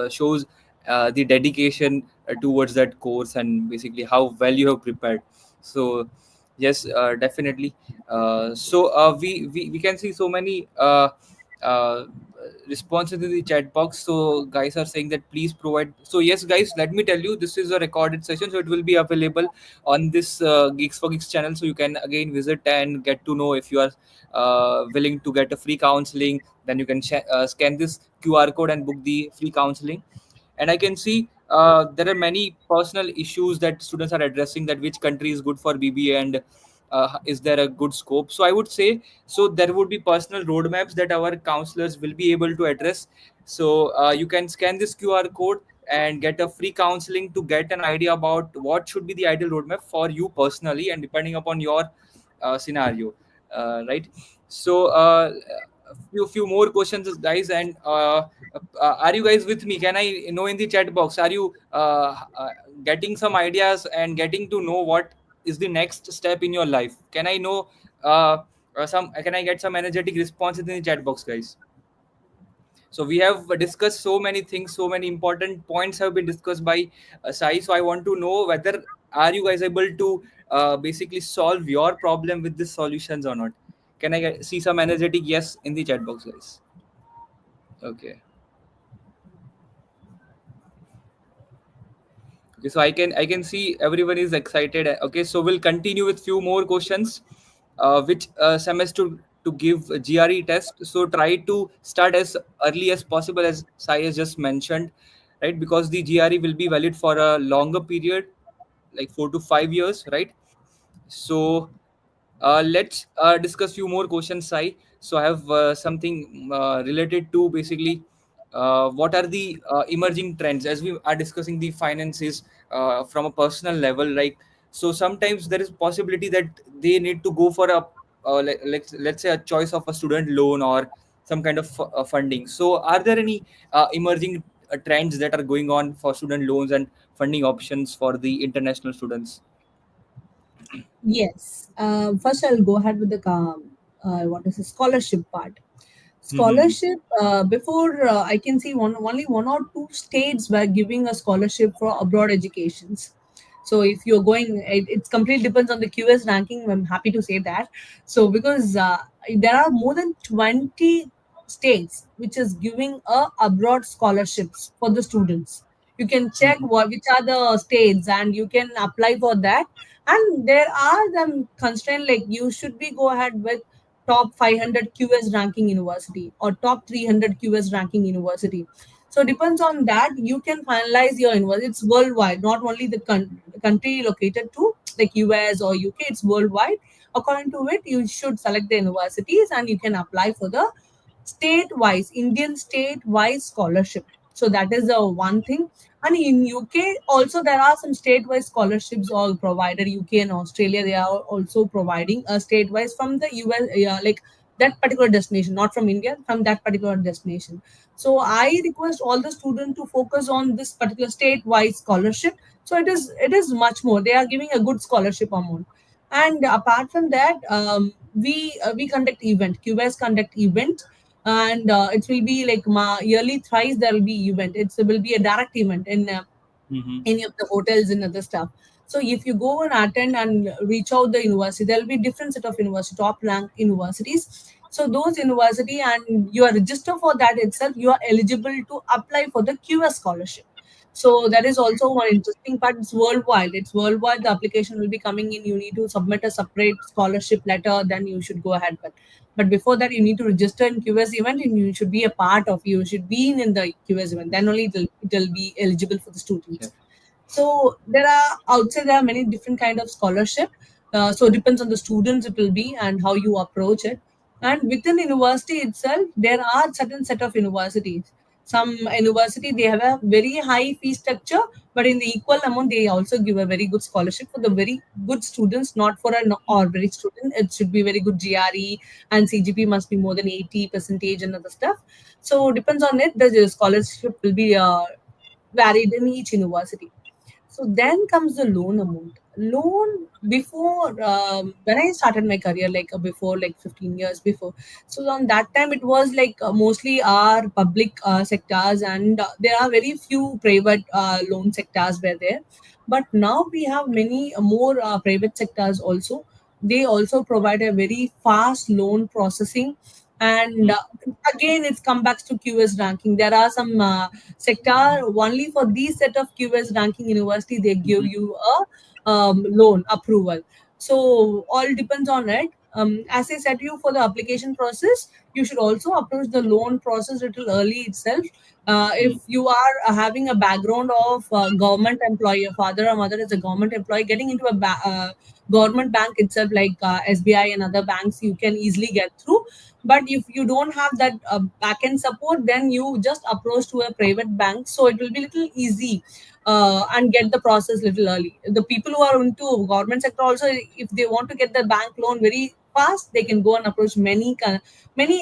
shows the dedication towards that course, and basically how well you have prepared. So yes, definitely. We can see so many uh, responses in the chat box. So guys are saying that please provide. So yes, guys, let me tell you, this is a recorded session, so it will be available on this Geeks for Geeks channel. So you can again visit and get to know if you are willing to get a free counseling. Then you can scan this QR code and book the free counseling. And I can see there are many personal issues that students are addressing, that which country is good for BBA, and is there a good scope. So I would say, so there would be personal roadmaps that our counselors will be able to address. So you can scan this QR code and get a free counseling to get an idea about what should be the ideal roadmap for you personally, and depending upon your scenario, right? So a few more questions, guys. And are you guys with me? Can I know in the chat box? Are you getting some ideas and getting to know what is the next step in your life? Can I know some? Can I get some energetic responses in the chat box, guys? So we have discussed so many things, so many important points have been discussed by Sai. So I want to know whether are you guys able to basically solve your problem with these solutions or not? Can I see some energetic yes in the chat box, guys? Okay. Okay, so I can see everyone is excited. Okay, so we'll continue with few more questions. Which semester to give a GRE test? So try to start as early as possible, as Sai has just mentioned, right? Because the GRE will be valid for a longer period, like 4 to 5 years, right? So let's discuss few more questions, Sai. So I have something related to basically what are the emerging trends, as we are discussing the finances from a personal level. Like, so sometimes there is possibility that they need to go for a let's say a choice of a student loan or some kind of funding. So are there any emerging trends that are going on for student loans and funding options for the international students? Yes. First, I'll go ahead with the what is the scholarship part. Mm-hmm. Scholarship, before I can see only one or two states were giving a scholarship for abroad educations. So if you're going, it completely depends on the QS ranking. I'm happy to say that. So because there are more than 20 states which is giving a abroad scholarships for the students. You can check which are the states, and you can apply for that. And there are them constraint, like you should be go ahead with top 500 QS ranking university or top 300 QS ranking university. So depends on that, you can finalize your university. It's worldwide, not only the country located to like US or UK. It's worldwide. According to it, you should select the universities, and you can apply for the state-wise, Indian state-wise scholarship. So that is the one thing. And in UK also there are some state-wise scholarships all provided. UK and Australia, they are also providing a state-wise from the US, like that particular destination, not from India, from that particular destination. So I request all the students to focus on this particular state-wise scholarship. So it is much more. They are giving a good scholarship amount. And apart from that, we conduct event, QS conduct event, and it will be like yearly thrice there will be event. It will be a direct event in Mm-hmm. any of the hotels and other stuff. So if you go and attend and reach out the university, there will be different set of university, top rank universities. So those university, and you are registered for that itself, you are eligible to apply for the QS scholarship. So that is also one interesting part. It's worldwide. It's worldwide. The application will be coming in. You need to submit a separate scholarship letter. Then you should go ahead. But before that, you need to register in QS event, and you should be a part of. You should be in the QS event. Then only it will be eligible for the Yeah. students. So there are outside there are many different kind of scholarship. So it depends on the students it will be and how you approach it. And within university itself, there are certain set of universities. Some university they have a very high fee structure, but in the equal amount they also give a very good scholarship for the very good students, not for an ordinary student. It should be very good GRE, and CGP must be more than 80 percentage and other stuff. So depends on it. The scholarship will be varied in each university. So then comes the loan amount. Loan before when I started my career, like before, like 15 years before. So on that time, it was like mostly our public sectors, and there are very few private loan sectors were there. But now we have many more private sectors also. They also provide a very fast loan processing, and again, it's come back to QS ranking. There are some sector only for these set of QS ranking university they give Mm-hmm. you a loan approval. So all depends on it. As I said to you, for the application process, you should also approach the loan process little early itself. If you are having a background of government employee, your father or mother is a government employee, getting into a government bank itself, like SBI and other banks, you can easily get through. But if you don't have that back end support, then you just approach to a private bank, so it will be little easy and get the process little early. The people who are into government sector also, if they want to get the bank loan very fast, they can go and approach many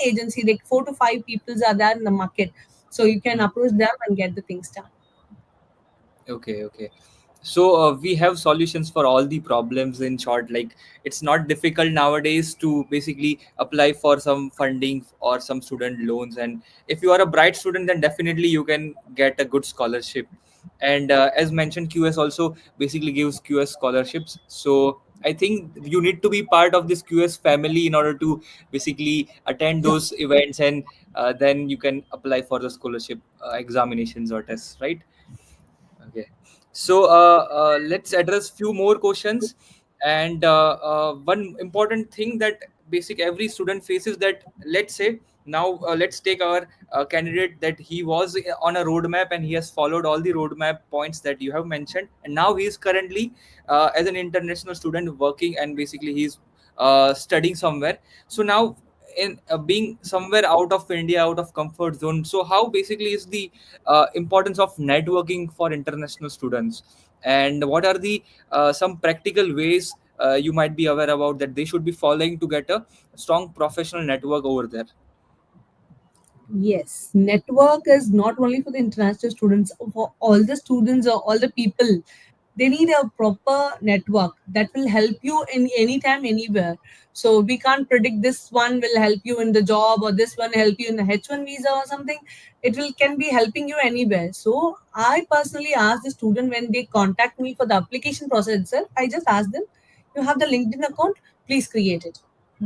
agency, like 4 to 5 people are there in the market, so you can approach them and get the things done. Okay, okay. So we have solutions for all the problems. In short, like it's not difficult nowadays to basically apply for some funding or some student loans. And if you are a bright student, then definitely you can get a good scholarship. And as mentioned, QS also basically gives QS scholarships. So I think you need to be part of this QS family in order to basically attend Yeah. those events, and then you can apply for the scholarship examinations or tests, right? Okay. So let's address few more questions. And one important thing that basic every student faces, that let's say now let's take our candidate, that he was on a roadmap and he has followed all the roadmap points that you have mentioned, and now he is currently as an international student working, and basically he's studying somewhere. So now in being somewhere out of India, out of comfort zone, so how basically is the importance of networking for international students, and what are the some practical ways you might be aware about that they should be following to get a strong professional network over there? Yes, network is not only for the international students, for all the students or all the people. They need a proper network that will help you in anytime, anywhere. So we can't predict this one will help you in the job or this one help you in the H1 visa or something. It will can be helping you anywhere. So I personally ask the student when they contact me for the application process itself, I just ask them, you have the LinkedIn account, please create it.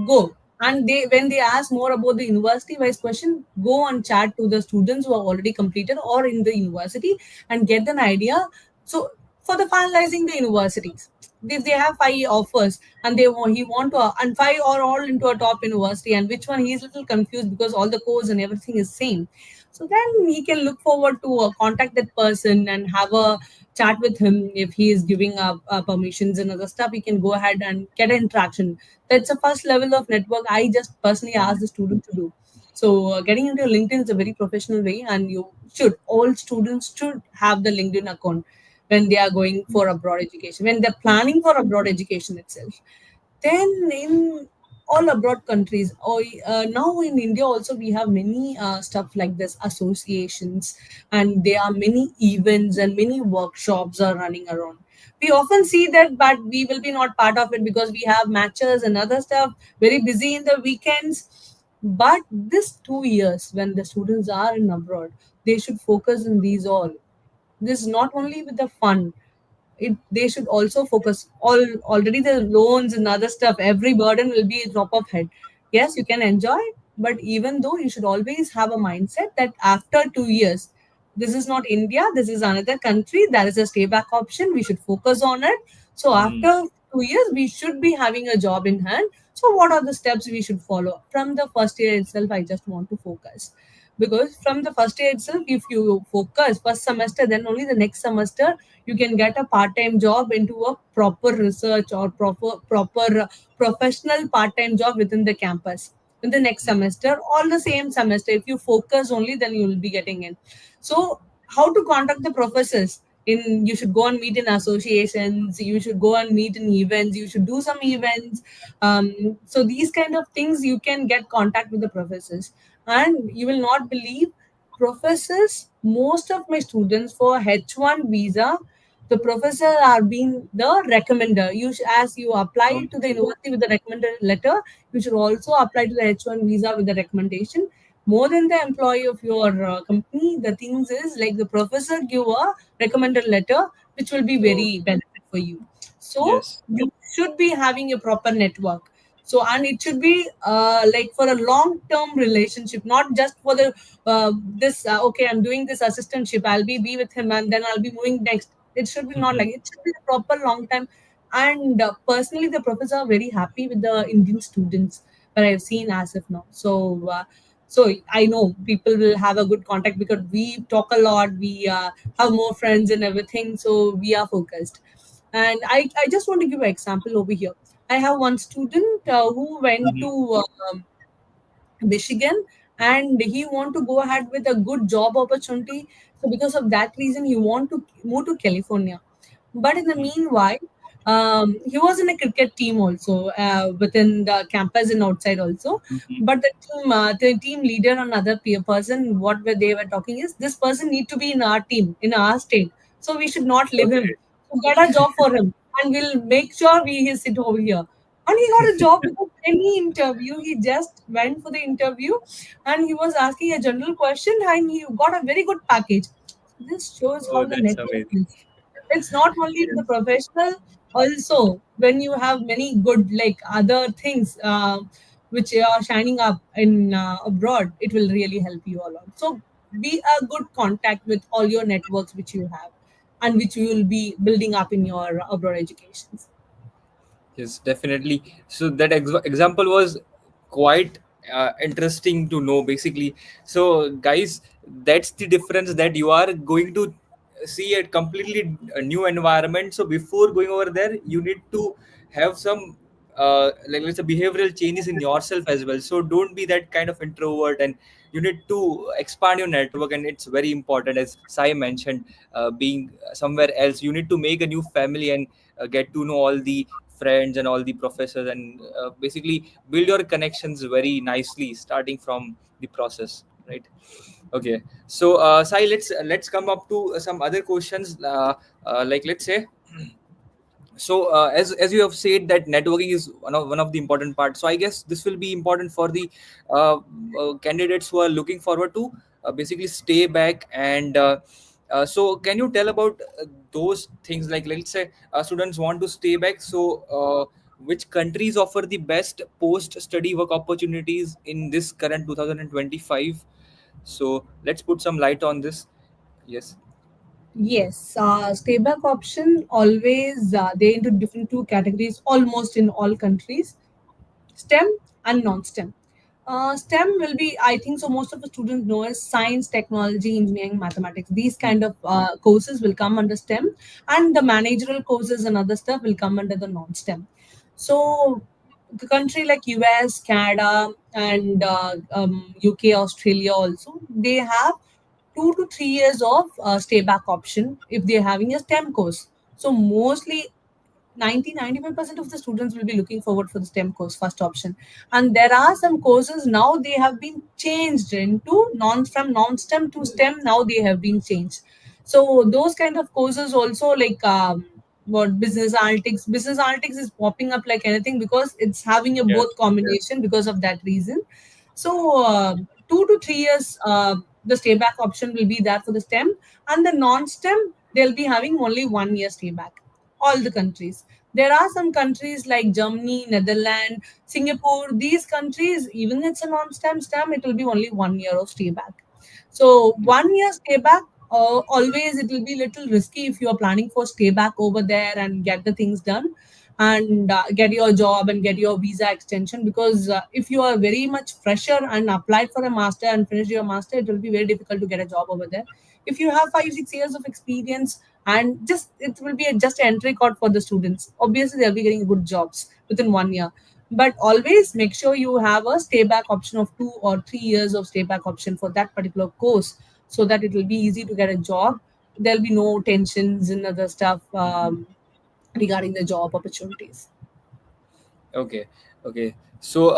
Go. And they when they ask more about the university wise question, go and chat to the students who are already completed or in the university and get an idea. So for the finalizing the universities, if they have 5 offers and he want to and 5 are all into a top university, and which one he is little confused because all the course and everything is same. So then he can look forward to contact that person and have a chat with him. If he is giving up permissions and other stuff, he can go ahead and get an interaction. That's the first level of network I just personally ask the student to do. So getting into LinkedIn is a very professional way, and you should all students should have the LinkedIn account when they are going for abroad education, when they're planning for abroad education itself. Then in all abroad countries, or now in India also we have many stuff like this associations, and there are many events and many workshops are running around. We often see that, but we will be not part of it because we have matches and other stuff, very busy in the weekends. But this 2 years when the students are in abroad, they should focus on these all. This is not only with the fun, they should also focus. Already the loans and other stuff, every burden will be a drop of head. Yes, you can enjoy, but even though, you should always have a mindset that after 2 years, this is not India, this is another country, there is a stay back option, we should focus on it. So Mm. after 2 years we should be having a job in hand. So what are the steps we should follow from the first year itself? I just want to focus, because from the first year itself, if you focus first semester, then only the next semester you can get a part-time job into a proper research or proper professional part-time job within the campus in the next semester. All the same semester, if you focus only, then you will be getting in. So how to contact the professors? In You should go and meet in associations, you should go and meet in events, you should do some events. So these kind of things, you can get contact with the professors. And you will not believe, professors, most of my students for H1 visa, the professor are being the recommender. As you apply to the Okay. university with the recommender letter, you should also apply to the H1 visa with the recommendation. More than the employee of your company, the things is like the professor give a recommender letter, which will be Oh, very benefit for you. So yes. you should be having a proper network. So, and it should be like for a long term relationship, not just for the this okay, I'm doing this assistantship, I'll be with him and then I'll be moving next. It should be not like, it should be a proper long time. And personally, the professors are very happy with the Indian students that I've seen as of now. So I know people will have a good contact because we talk a lot, we have more friends and everything, so we are focused. And I just want to give an example over here. I have one student who went Mhm. to Michigan, and he want to go ahead with a good job opportunity. So because of that reason, he want to move to California. But in the meanwhile, he was in a cricket team also within the campus and outside also. Mhm. But the team leader and other peer person, they were talking is, this person need to be in our team, in our state. So we should not leave him. Okay. So get a job for him, and we'll make sure he sit over here. And he got a job without any interview. He just went for the interview, and he was asking a general question, and he got a very good package. This shows Oh, how the that's network amazing. is. It's not only the Yes. professional, also when you have many good like other things which are shining up in abroad, it will really help you a lot. So be a good contact with all your networks which you have, and which you will be building up in your abroad educations. Yes, definitely. So that example was quite interesting to know, basically. So, guys, that's the difference, that you are going to see a completely new environment. So, before going over there, you need to have some like, let's say, behavioral changes in yourself as well. So, don't be that kind of introvert, and you need to expand your network. And it's very important, as Sai mentioned, being somewhere else. You need to make a new family and get to know all the friends and all the professors, and basically build your connections very nicely, starting from the process, right? Okay. So Sai, let's come up to some other questions, like, let's say, so as you have said that networking is one of the important parts, so I guess this will be important for the uh, candidates who are looking forward to basically stay back. And so can you tell about those things, like, let's say students want to stay back, so which countries offer the best post study work opportunities in this current 2025? So let's put some light on this. Yes. Yes, stay back option always they into different two categories almost in all countries: STEM and non-STEM. STEM will be, I think, so most of the students know as science, technology, engineering, mathematics. These kind of courses will come under STEM, and the managerial courses and other stuff will come under the non-STEM. So, the country like US, Canada, and UK, Australia also, they have 2 to 3 years of stay back option if they're having a STEM course. So mostly 90-95% of the students will be looking forward for the STEM course, first option. And there are some courses now they have been changed into from non-STEM to STEM. Now they have been changed. So those kind of courses also, like what business analytics is popping up like anything, because it's having a both Yes. combination because of that reason. So 2 to 3 years, the stay back option will be there for the STEM, and the non-STEM they'll be having only 1 year stay back. All the countries. There are some countries like Germany, Netherlands, Singapore. These countries, even it's a non-STEM STEM, it will be only 1 year of stay back. So 1 year stay back. Always it will be little risky if you are planning for stay back over there and get the things done, and get your job and get your visa extension, because if you are very much fresher and applied for a master and finish your master, it will be very difficult to get a job over there. If you have 5-6 years of experience, and just it will be just an entry card for the students, obviously they'll be getting good jobs within 1 year. But always make sure you have a stay back option of 2 or 3 years of stay back option for that particular course, so that it will be easy to get a job. There'll be no tensions and other stuff regarding the job opportunities. Okay, okay. So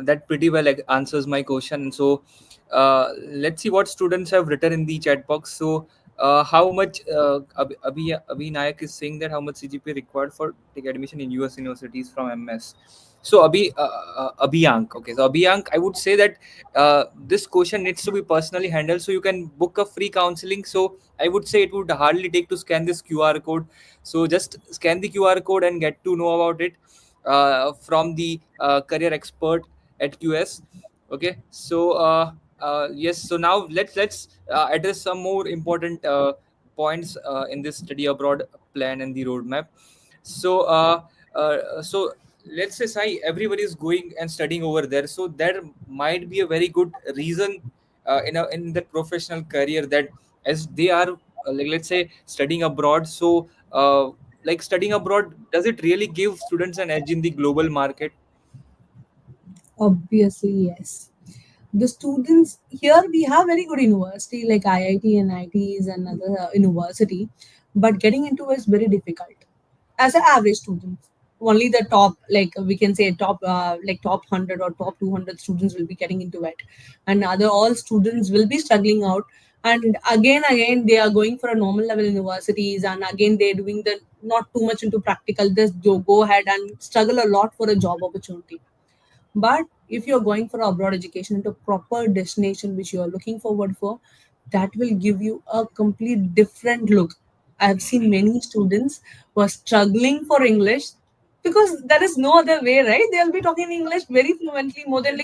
that pretty well like, answers my question. So let's see what students have written in the chat box. So how much Abhi Nayak is saying that how much CGPA required for take admission in US universities from MS. So Abhiyank, okay. So Abhiyank, I would say that this question needs to be personally handled. So you can book a free counseling. So I would say it would hardly take to scan this QR code. So just scan the QR code and get to know about it from the career expert at QS. Okay, so yes, so now let's address some more important points in this study abroad plan and the roadmap. So so let's say Sai, everybody is going and studying over there, so there might be a very good reason in that professional career that as they are like let's say studying abroad. So like studying abroad, does it really give students an edge in the global market? Obviously, yes. The students here, we have very good university like IIT and ITs and other university, but getting into it is very difficult. As an average student, only the top, like we can say top, like top 100 or top 200 students will be getting into it, and other all students will be struggling out. And again, they are going for a normal level universities, and again they're doing the not too much into practical. Just go ahead and struggle a lot for a job opportunity. But if you're going for abroad education into proper destination which you are looking forward for, that will give you a complete different look. I have seen many students who are struggling for English because there is no other way, right? They'll be talking English very fluently, more than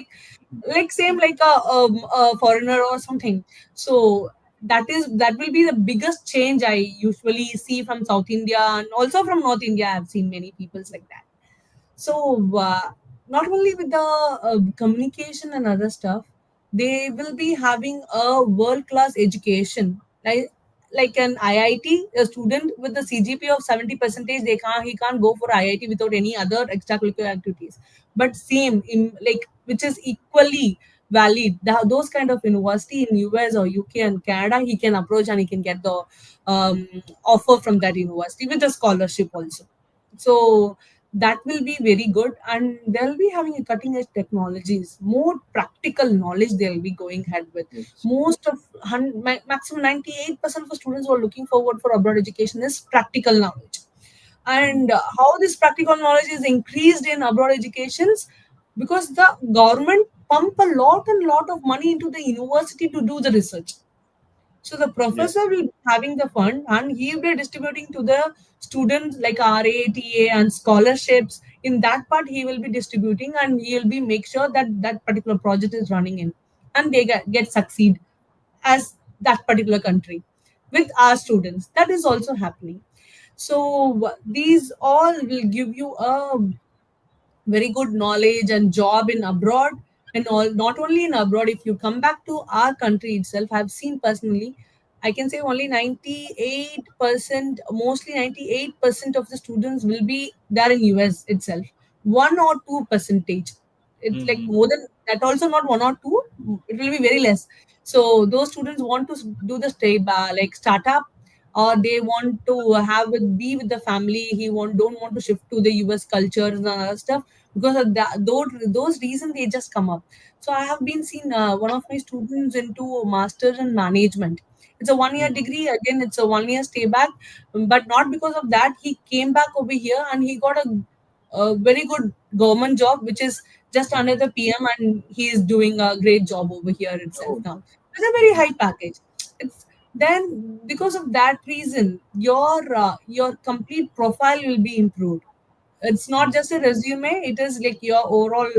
like same like a foreigner or something. So that will be the biggest change I usually see from South India and also from North India. I've seen many peoples like that. So not only with the communication and other stuff, they will be having a world class education. Like an IIT, a student with the CGPA of 70 percentage, he can't go for IIT without any other extracurricular activities. But same in like which is equally valid. Those kind of university in US or UK and Canada, he can approach and he can get the offer from that university with a scholarship also. So that will be very good, and they'll be having a cutting edge technologies, more practical knowledge they'll be going ahead with. Yes. Most of maximum 98% of students who are looking forward for abroad education is practical knowledge. Hmm. And how this practical knowledge is increased in abroad educations, because the government pump a lot and lot of money into the university to do the research. So the Yes. professor will be having the fund and he will be distributing to the students like RATA and scholarships. In that part, he will be distributing and he will be make sure that that particular project is running in and they get succeed as that particular country with our students. That is also happening. So these all will give you a very good knowledge and job in abroad, and all not only in abroad. If you come back to our country itself, I've seen personally, I can say only 98%, mostly 98% of the students will be there in US itself. 1 or 2 percentage, it's like Hmm. more than that also, not one or two, it will be very less. So those students want to do the stay like startup, or they want to be with the family. He don't want to shift to the US cultures and other stuff. Because of that, those reasons they just come up. So I have been seen one of my students into masters in management. It's a 1 year Mhm. degree. Again, it's a 1 year stay back, but not because of that. He came back over here and he got a very good government job, which is just under Mhm. the PM, and he is doing a great job over here itself Oh. now. It's a very high package. It's then because of that reason, your complete profile will be improved. It's not just a resume, it is like your overall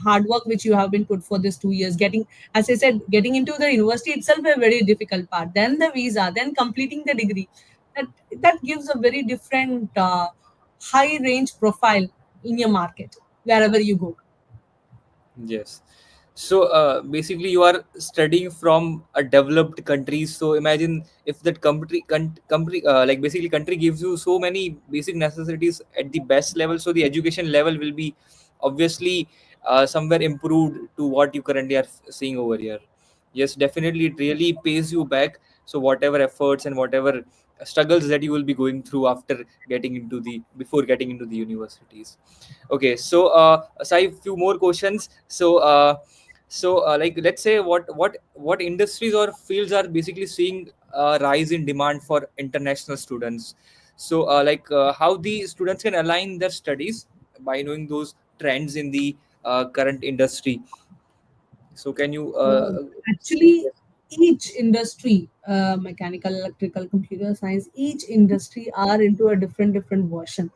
hard work which you have been put for this 2 years. Getting, as I said, getting into the university itself a very difficult part, then the visa, then completing the degree. That that gives a very different high range profile in your market wherever you go. Yes. So basically, you are studying from a developed country. So imagine if that country, like basically country gives you so many basic necessities at the best level. So the education level will be obviously somewhere improved to what you currently are seeing over here. Yes, definitely, it really pays you back. So whatever efforts and whatever struggles that you will be going through after getting into the before getting into the universities. Okay, so Sai, few more questions. Like let's say what industries or fields are basically seeing rise in demand for international students. So how the students can align their studies by knowing those trends in the current industry. So can you Actually, yes. each industry, mechanical, electrical, computer science, each industry are into a different version.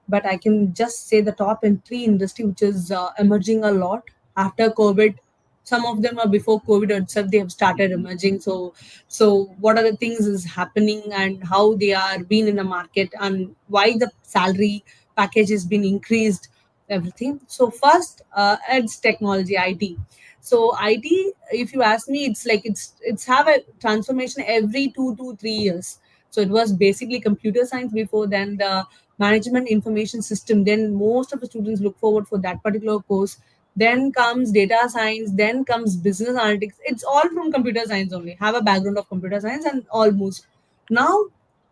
But I can just say the top in three industry which is emerging a lot after COVID. Some of them are before COVID itself. They have started Mhm. emerging. So what are the things is happening and how they are being in the market and why the salary package has been increased, everything. So first, it's technology, IT. So IT, if you ask me, it's like it's have a transformation every 2 to 3 years. So it was basically computer science before, then the management information system, then most of the students look forward for that particular course. Then comes data science, then comes business analytics. It's all from computer science only, have a background of computer science and almost. Now,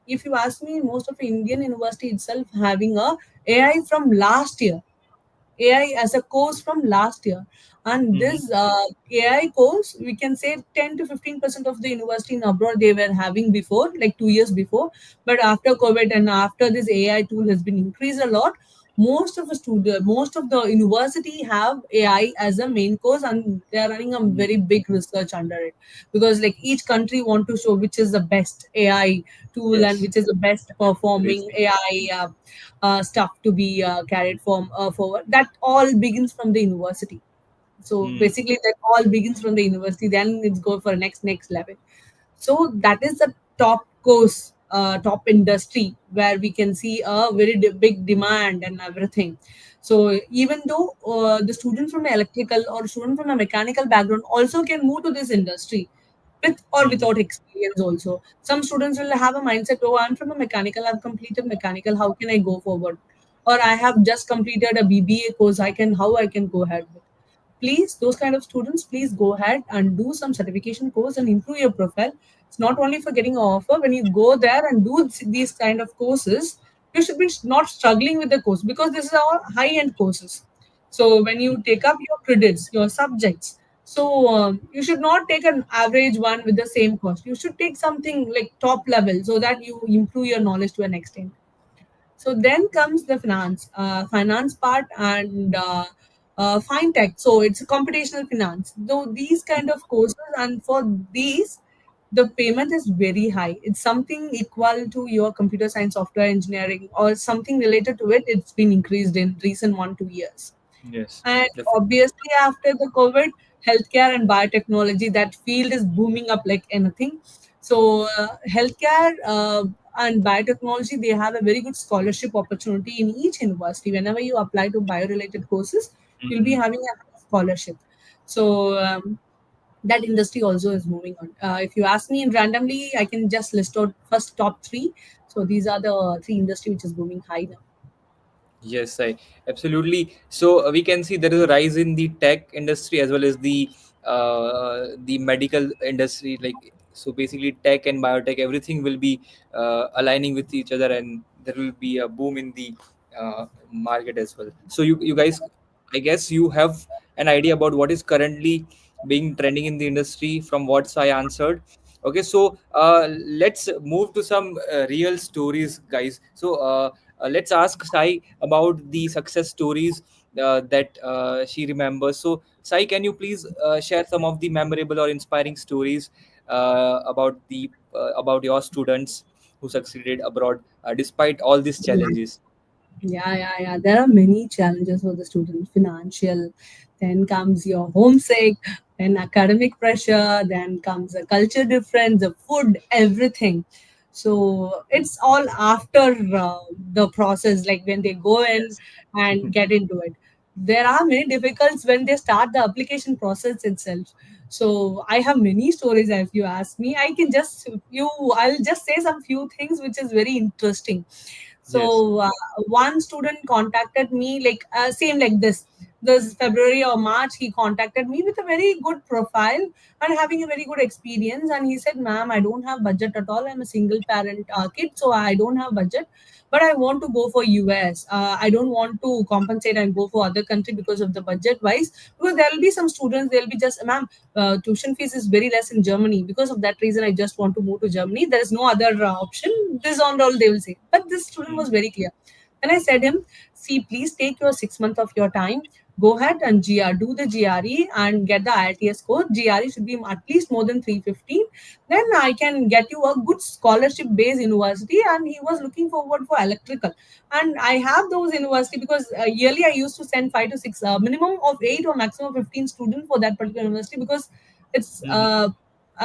if you ask me, most of the Indian university itself having a AI from last year, AI as a course from last year. And Mhm. this AI course, we can say 10 to 15% of the university in abroad they were having before, like 2 years before. But after COVID and after this AI tool has been increased a lot, most of the university have AI as a main course, and they are running a Mhm. very big research under it, because like each country want to show which is the best AI tool and Yes, which is the best performing obviously. AI stuff to be carried forward. That all begins from the university. So Mm. basically, that all begins from the university. Then it's go for next level. So that is the top course, top industry where we can see a very big demand and everything. So even though the student from an electrical or student from a mechanical background also can move to this industry with or Mhm. without experience also. Some students will have a mindset, oh, I'm from a mechanical, I've completed mechanical, how can I go forward? Or I have just completed a BBA course, how I can go ahead with. Please, those kind of students, please go ahead and do some certification course and improve your profile. It's not only for getting an offer. When you go there and do these kind of courses, you should be not struggling with the course, because this is all high end courses. So when you take up your credits, your subjects, so you should not take an average one with the same cost. You should take something like top level so that you improve your knowledge to an extent. So then comes the finance part and fintech. So it's a computational finance. Though these kind of courses, and for these, the payment is very high. It's something equal to your computer science, software engineering, or something related to it. It's been increased in recent 1 2 years. Yes, And definitely. obviously, after the COVID, healthcare and biotechnology, that field is booming up like anything. So, healthcare and biotechnology, they have a very good scholarship opportunity in each university. Whenever you apply to bio-related courses, you'll be Mhm. having a scholarship. So, that industry also is moving on. If you ask me randomly, I can just list out first top three. So, these are the three industry which is booming high now. Yes, I absolutely. So we can see there is a rise in the tech industry as well as the medical industry. Like So basically tech and biotech, everything will be aligning with each other, and there will be a boom in the market as well. So you guys, I guess you have an idea about what is currently being trending in the industry from what I answered. Okay, so let's move to some real stories, guys. So let's ask Sai about the success stories that she remembers. So Sai, can you please share some of the memorable or inspiring stories about your students who succeeded abroad despite all these challenges? Yeah. There are many challenges for the student. Financial, then comes your homesick, then academic pressure, then comes a culture difference, the food, everything. So it's all after the process, like when they go in Yes. and get into it. There are many difficulties when they start the application process itself. So I have many stories. If you ask me, I can just you. I'll just say some few things which is very interesting. Yes. So one student contacted me like same like this February or March. He contacted me with a very good profile and having a very good experience, and he said, ma'am, I don't have budget at all. I'm a single parent kid, so I don't have budget, but I want to go for US. I don't want to compensate and go for other country because of the budget wise, because there will be some students, they'll be just, ma'am, tuition fees is very less in Germany. Because of that reason, I just want to move to Germany. There is no other option. This on all they will say. But this student was Mhm. very clear. Then I said him, see, please take your 6 months of your time. Go ahead and do the GRE and get the IELTS score. GRE should be at least more than 350. Then I can get you a good scholarship based university. And he was looking forward for electrical. And I have those university because yearly I used to send 5 to 6, minimum of 8 or maximum 15 students for that particular university, because it's Mhm.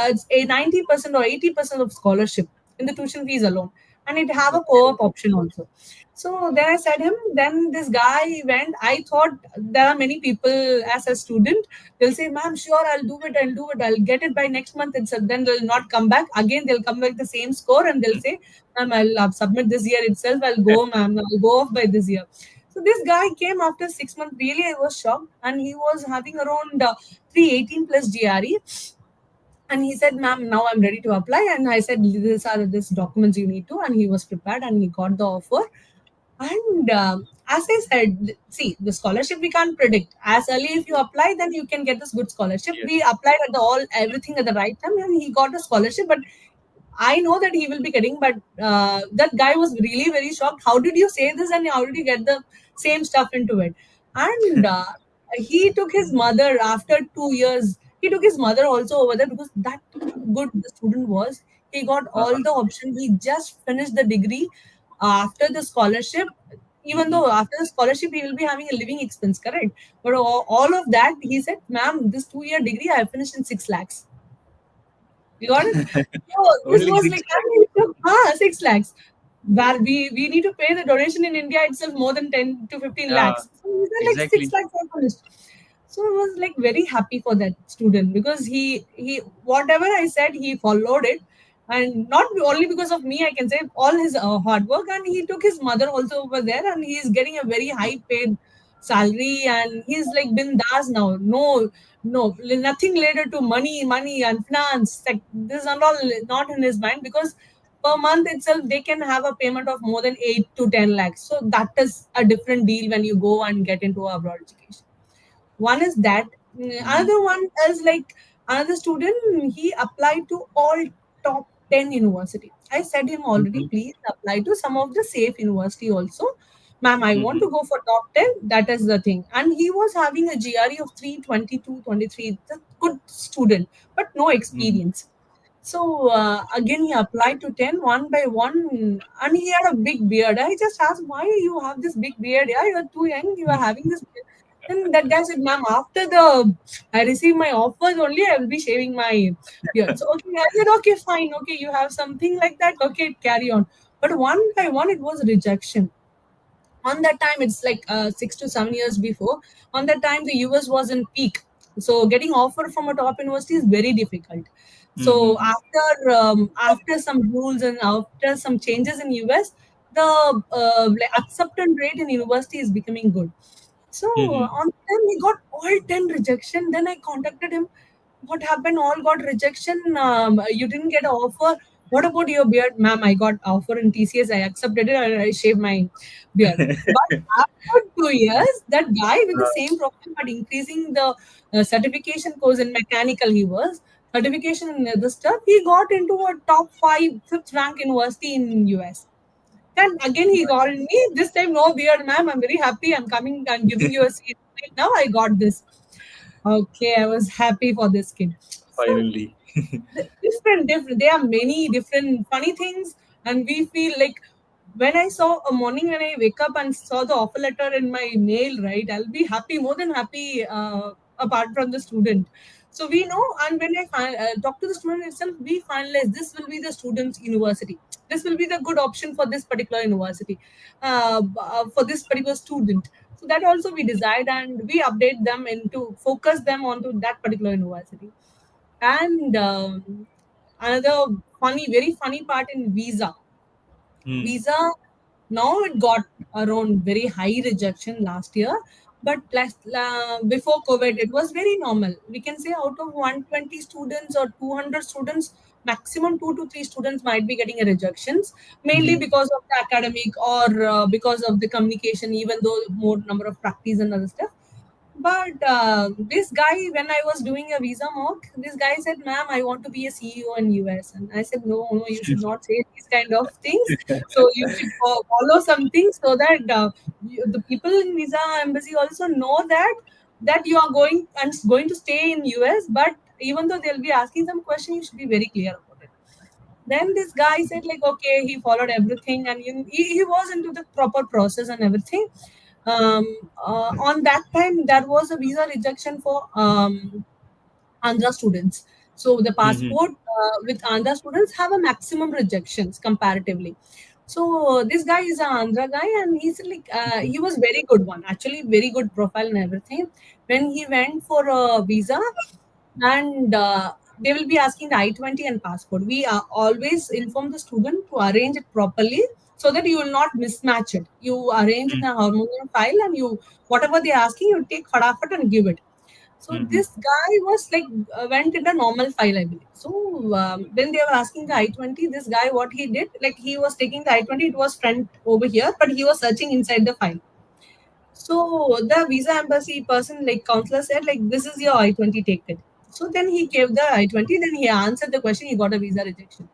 it's a 90% or 80% of scholarship in the tuition fees alone, and it have a Okay. co-op option also. So then I said him. Then this guy went. I thought there are many people as a student. They'll say, "Ma'am, sure, I'll do it. I'll do it. I'll get it by next month." And so then they'll not come back again. They'll come back the same score and they'll say, "Ma'am, I'll submit this year itself. I'll go, ma'am. I'll go off by this year." So this guy came after 6 months. Really, I was shocked, and he was having around 318 plus GRE. And he said, ma'am, now I'm ready to apply. And I said, these are this documents you need to. And he was prepared and he got the offer. And as I said, see, the scholarship we can't predict. As early if you apply, then you can get this good scholarship. We Yes. applied at the all everything at the right time, and he got a scholarship. But I know that he will be getting, but that guy was really very shocked. How did you say this, and how did you get the same stuff into it? And he took his mother after 2 years. He took his mother also over there because that good the student was. He got all Uh-huh. the options. He just finished the degree after the scholarship. Even Mhm. though after the scholarship he will be having a living expense, correct? But all of that, he said, "Ma'am, this 2 year degree I finished in 6 lakhs." You got it? So this Only was six like, lakhs. 6 lakhs. Where we need to pay the donation in India itself more than 10 to 15 Yeah, lakhs. So he said like 6 exactly. lakhs are finished. So I was like very happy for that student because he whatever I said he followed it, and not only because of me, I can say all his hard work, and he took his mother also over there, and he's getting a very high paid salary, and he's like bindas now. No, nothing related to money and finance. Like this is all not in his mind because per month itself they can have a payment of more than 8 to 10 lakhs. So that is a different deal when you go and get into abroad education. One is that. Mhm. Another one is like another student, he applied to all top 10 university. I said him already, Mhm. please apply to some of the safe university also. Ma'am, I want to Mhm. go for top 10. That is the thing. And he was having a GRE of 322, 23. The good student, but no Mhm. experience. So again, he applied to 10 one by one, and he had a big beard. I just asked, why you have this big beard? Yeah, you're too young. You are having this beard. Then that guy said, ma'am, after the I receive my offers only, I will be shaving my beard. So okay, I said, okay, fine, okay, you have something like that. Okay, carry on. But one by one, it was rejection. On that time, it's like 6 to 7 years before. On that time, the US was in peak. So getting offer from a top university is very difficult. So Mhm. after some rules and after some changes in US, the like acceptance rate in university is becoming good. So Mhm. on time he got all 10 rejection. Then I contacted him. what happened? All got rejection. You didn't get an offer. What about your beard, ma'am? I got offer in TCS. I accepted it and I shaved my beard. But after 2 years, that guy with the same profile but increasing the certification course in mechanical, he was certification in other stuff. He got into a top five, fifth rank university in US. Then again he called me. This time, no beard, ma'am. I'm very happy. I'm coming. I'm giving you a seat right now. I got this. Okay, I was happy for this kid. So Finally. different. There are many different funny things, and we feel like when I saw a morning when I wake up and saw the offer letter in my mail, right? I'll be happy, more than happy. Apart from the student, so we know, and when I talk to the student itself, we finalize this will be the student's university. This will be the good option for this particular university, for this particular student. So that also we decide and we update them into focus them onto that particular university. And another very funny part in Hmm. visa, now it got around very high rejection last year, but before COVID it was very normal. We can say out of 120 students or 200 students, maximum 2 to 3 students might be getting a rejections, mainly Mhm. because of the academic or because of the communication, even though more number of practice and other stuff. But this guy, when I was doing a visa mock, this guy said, "Ma'am, I want to be a CEO in US." And I said, "No, no, you should not say these kind of things. So you should follow some things so that the people in visa embassy also know that you are going to stay in US. But even though they'll be asking some question, you should be very clear about it." Then this guy said like, okay, he followed everything and he was into the proper process and everything. On that time there was a visa rejection for Andhra students. So the Mhm. passport with Andhra students have a maximum rejections comparatively. So this guy is an Andhra guy, and he's like he was very good one, actually very good profile and everything. When he went for a visa, and they will be asking the I-20 and passport. We always inform the student to arrange it properly so that you will not mismatch it. You arrange in Mhm. a harmonious file, and you whatever they're asking, you take fadafat and give it. So Mhm. this guy was like went in a normal file, I believe. So when they were asking the I-20, this guy what he did, like he was taking the I-20, it was front over here, but he was searching inside the file. So the visa embassy person, like counselor, said, like, this is your I-20, take it. So then he gave the I-20, then he answered the question, he got a visa rejection.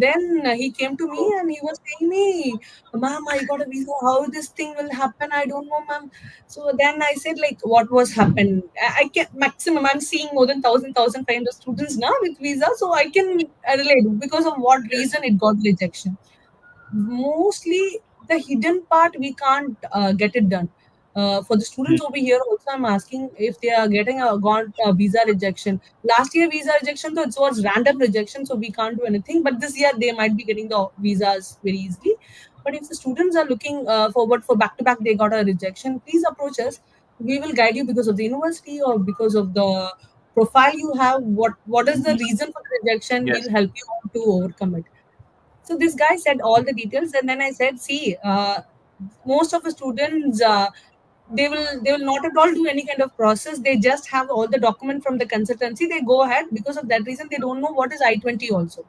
Then he came to me Oh. and he was saying me, "Ma'am, I got a visa. How this thing will happen? I don't know, ma'am." So then I said, like, what was happened? I can maximum. I'm seeing more than 1,500 students now with visa, so I can relate because of what Yes. reason it got rejection. Mostly the hidden part we can't get it done. For the students over here also, I'm asking if they are getting a got a visa rejection. Last year visa rejection, so it was random rejection, so we can't do anything, but this year they might be getting the visas very easily. But if the students are looking forward for back to back, they got a rejection, please approach us. We will guide you because of the university or because of the profile you have. What is the Mhm. reason for the rejection? Yes. We'll help you out to overcome it. So this guy said all the details, and then I said, "See, most of the students, they will not at all do any kind of process. They just have all the document from the consultancy. They go ahead because of that reason. They don't know what is I-20 also."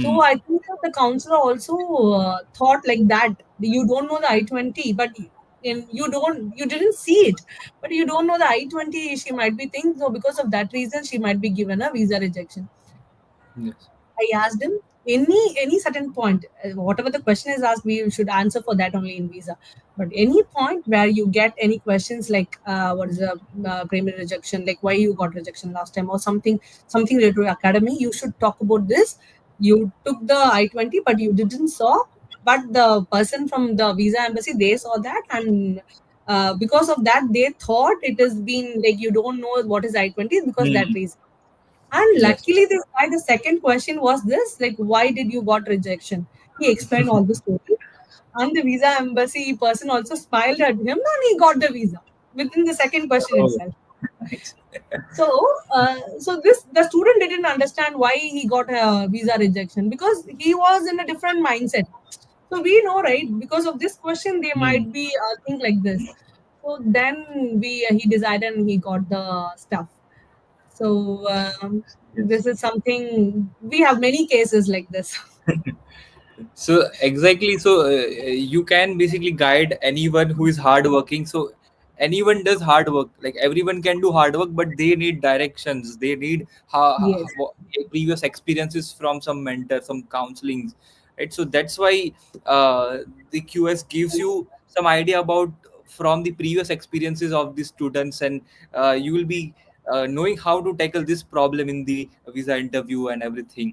So Mhm. I think that the counselor also thought like that. You don't know the I-20, but you didn't see it, but you don't know the I-20. She might be thinking so because of that reason she might be given a visa rejection. Yes. I asked him any certain point, whatever the question is asked, we should answer for that only in visa. But any point where you get any questions like what is the primary rejection, like why you got rejection last time, or something related to academy, you should talk about this. You took the I-20, but you didn't saw, but the person from the visa embassy they saw that, and because of that they thought it has been like you don't know what is I-20 because that Mhm. reason. And Yes. luckily, this guy, the second question was this, like, why did you got rejection? He explained all the story. And the visa embassy person also smiled at him and he got the visa within the second question Oh, itself. nice. So, the student didn't understand why he got a visa rejection because he was in a different mindset. So we know, right? Because of this question, they Mm. might be think like this. So then he decided and he got the stuff. So Yes. this is something, we have many cases like this. So exactly, so you can basically guide anyone who is hardworking. So anyone does hard work, like everyone can do hard work, but they need directions, they need Yes. previous experiences from some mentor, some counselings, right? So that's why the QS gives you some idea about from the previous experiences of the students, and you will be knowing how to tackle this problem in the visa interview and everything.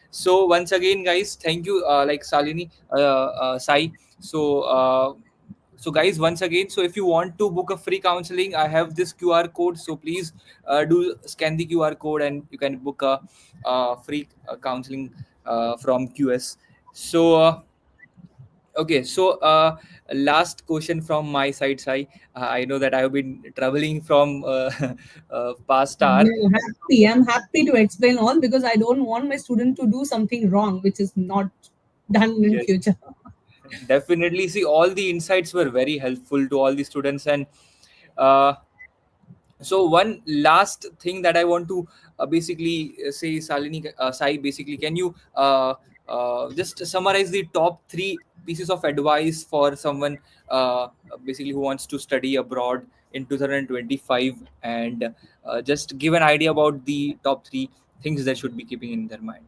So once again, guys, thank you, like Salini, Sai. So so guys, once again, so if you want to book a free counseling, I have this QR code. So please do scan the QR code, and you can book a free counseling from QS. So okay, so last question from my side, Sai. I know that I have been traveling from past hour. No, happy. I'm happy to explain all because I don't want my student to do something wrong, which is not done in Yes, future. definitely. See, all the insights were very helpful to all the students, and uh, so one last thing that I want to basically say, Salini, Sai, basically, can you just summarize the top three pieces of advice for someone basically who wants to study abroad in 2025, and just give an idea about the top three things that should be keeping in their mind.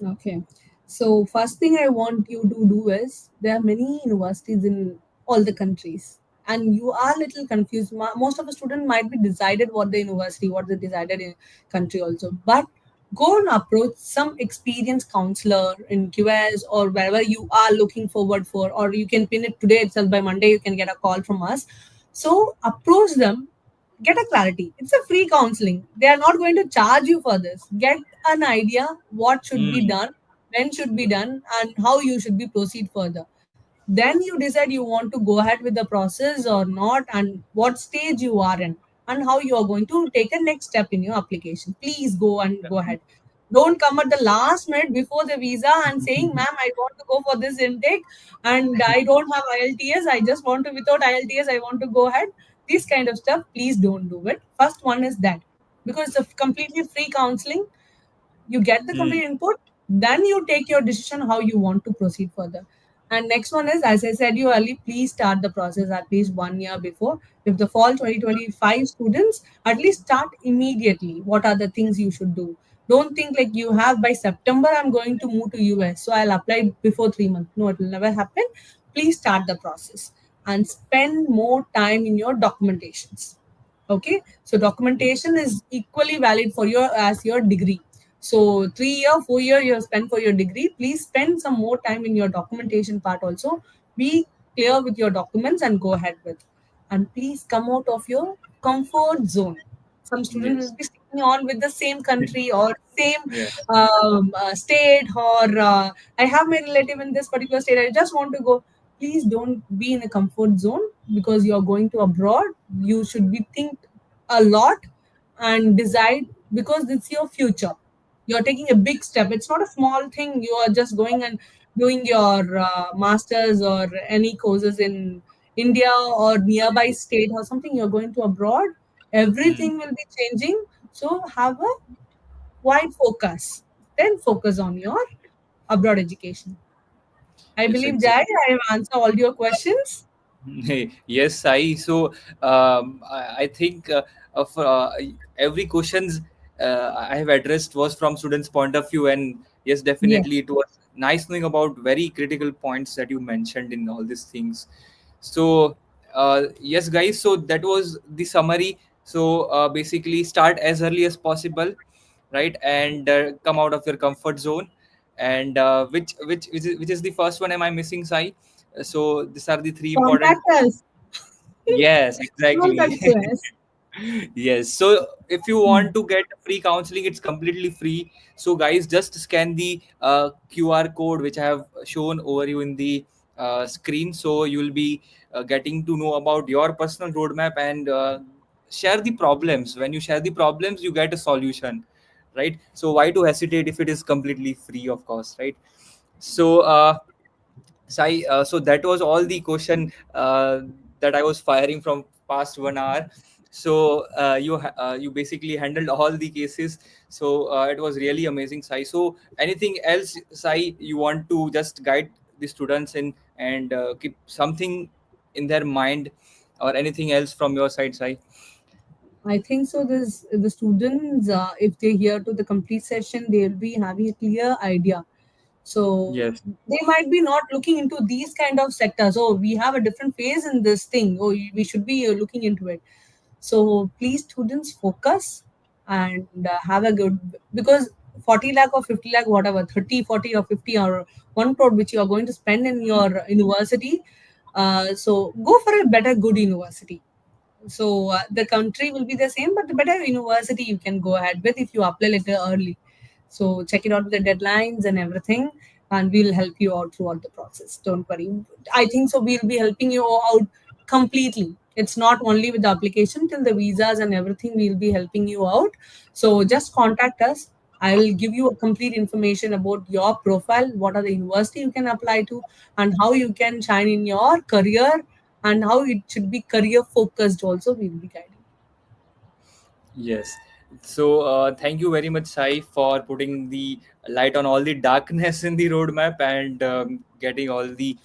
Okay. So first thing I want you to do is, there are many universities in all the countries, and you are little confused. Most of the student might be decided what the university, what they decided in country also. But go and approach some experienced counselor in QS or wherever you are looking forward for, or you can pin it today itself. By Monday you can get a call from us. So approach them, get a clarity. It's a free counseling, they are not going to charge you for this. Get an idea what should be Hmm. done, when should be done, and how you should be proceed further. Then you decide you want to go ahead with the process or not, and what stage you are in, and how you are going to take a next step in your application. Please go and go ahead. Don't come at the last minute before the visa and saying, ma'am, I want to go for this intake and I don't have ILTS, I just want to, without ILTS I want to go ahead. This kind of stuff, please don't do it. First one is that, because it's a completely free counseling. You get the Hmm. complete input, then you take your decision how you want to proceed further. And next one is, as I said you early, please start the process at least 1 year before. If the fall 2025 students, at least start immediately. What are the things you should do? Don't think like you have by September I'm going to move to US, so I'll apply before 3 months. No, it will never happen. Please start the process and spend more time in your documentations. Okay, so documentation is equally valid for your as your degree. So 3 year 4 year you have spent for your degree, please spend some more time in your documentation part also. Be clear with your documents and go ahead with. And please come out of your comfort zone. Some students Yes. will be sticking on with the same country or same Yeah. state, or I have my relative in this particular state, I just want to go. Please don't be in a comfort zone, because you're going to abroad. You should be think a lot and decide, because it's your future. You're taking a big step, it's not a small thing. You are just going and doing your masters or any courses in India or nearby state or something. You're going to abroad, Hmm. everything will be changing. So have a wide focus, then focus on your abroad education. I Yes, believe, Jai, exactly. I have answered all your questions. Yes, Sai. So I think of every questions I have addressed was from students' point of view, and yes, definitely Yes. it was nice knowing about very critical points that you mentioned in all these things. So yes, guys. So that was the summary. So basically, start as early as possible, right, and come out of your comfort zone. And which is the first one? Am I missing, Sai? So these are the three important. Contact us. Yes, Contact exactly. us. Yes, so if you want to get free counseling, it's completely free. So guys, just scan the QR code which I have shown over you in the screen, so you'll be getting to know about your personal roadmap, and share the problems. When you share the problems, you get a solution, right? So why to hesitate if it is completely free, of course, right? So Sai, so that was all the question that I was firing from past 1 hour. So you basically handled all the cases. So it was really amazing, Sai. So anything else, Sai, you want to just guide the students in and keep something in their mind, or anything else from your side, Sai? I think so. This the students, if they hear to the complete session, they'll be having a clear idea. So Yes. they might be not looking into these kind of sectors. Oh, we have a different phase in this thing. Oh, we should be looking into it. So please, students, focus and have a good, because 40 lakh or 50 lakh, whatever, 30, 40 or 50 or 1 crore which you are going to spend in your university. So go for a better, good university. So the country will be the same, but the better university you can go ahead with if you apply little early. So check it out with the deadlines and everything, and we'll help you out throughout the process. Don't worry. I think so. We'll be helping you out completely. It's not only with the application till the visas and everything. We'll be helping you out. So just contact us. I will give you a complete information about your profile, what are the university you can apply to, and how you can shine in your career, and how it should be career focused also we'll be guiding. Yes. So, thank you very much, Sai, for putting the light on all the darkness in the roadmap and getting all the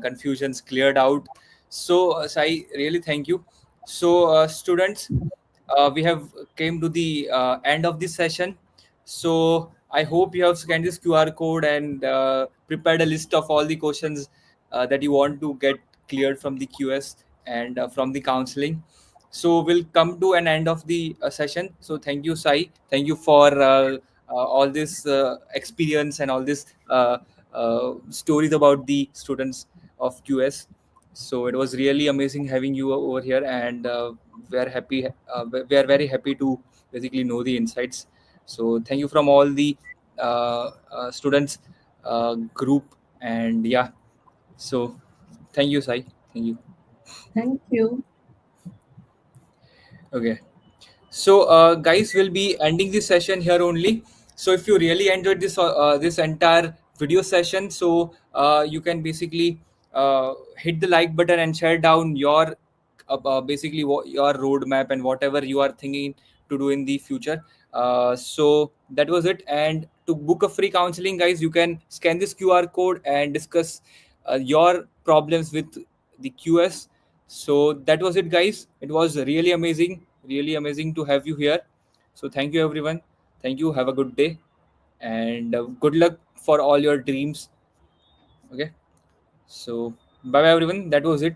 confusions cleared out. So, Sai, really thank you. So, students, we have came to the end of this session. So, I hope you have scanned this QR code and prepared a list of all the questions that you want to get cleared from the QS and from the counseling. So we'll come to an end of the session. So thank you, Sai. Thank you for all this experience and all this stories about the students of QS. So it was really amazing having you over here, and we are happy. We are very happy to basically know the insights. So thank you from all the students group, and yeah. So thank you, Sai. Thank you. Thank you. Okay. So, guys, we'll be ending this session here only. So, if you really enjoyed this entire video session, so you can basically hit the like button and share down your basically your roadmap and whatever you are thinking to do in the future. So that was it. And to book a free counseling, guys, you can scan this QR code and discuss your problems with the QS. So that was it, guys. It was really amazing to have you here. So thank you, everyone. Thank you. Have a good day, and good luck for all your dreams. Okay. So bye bye, everyone. That was it.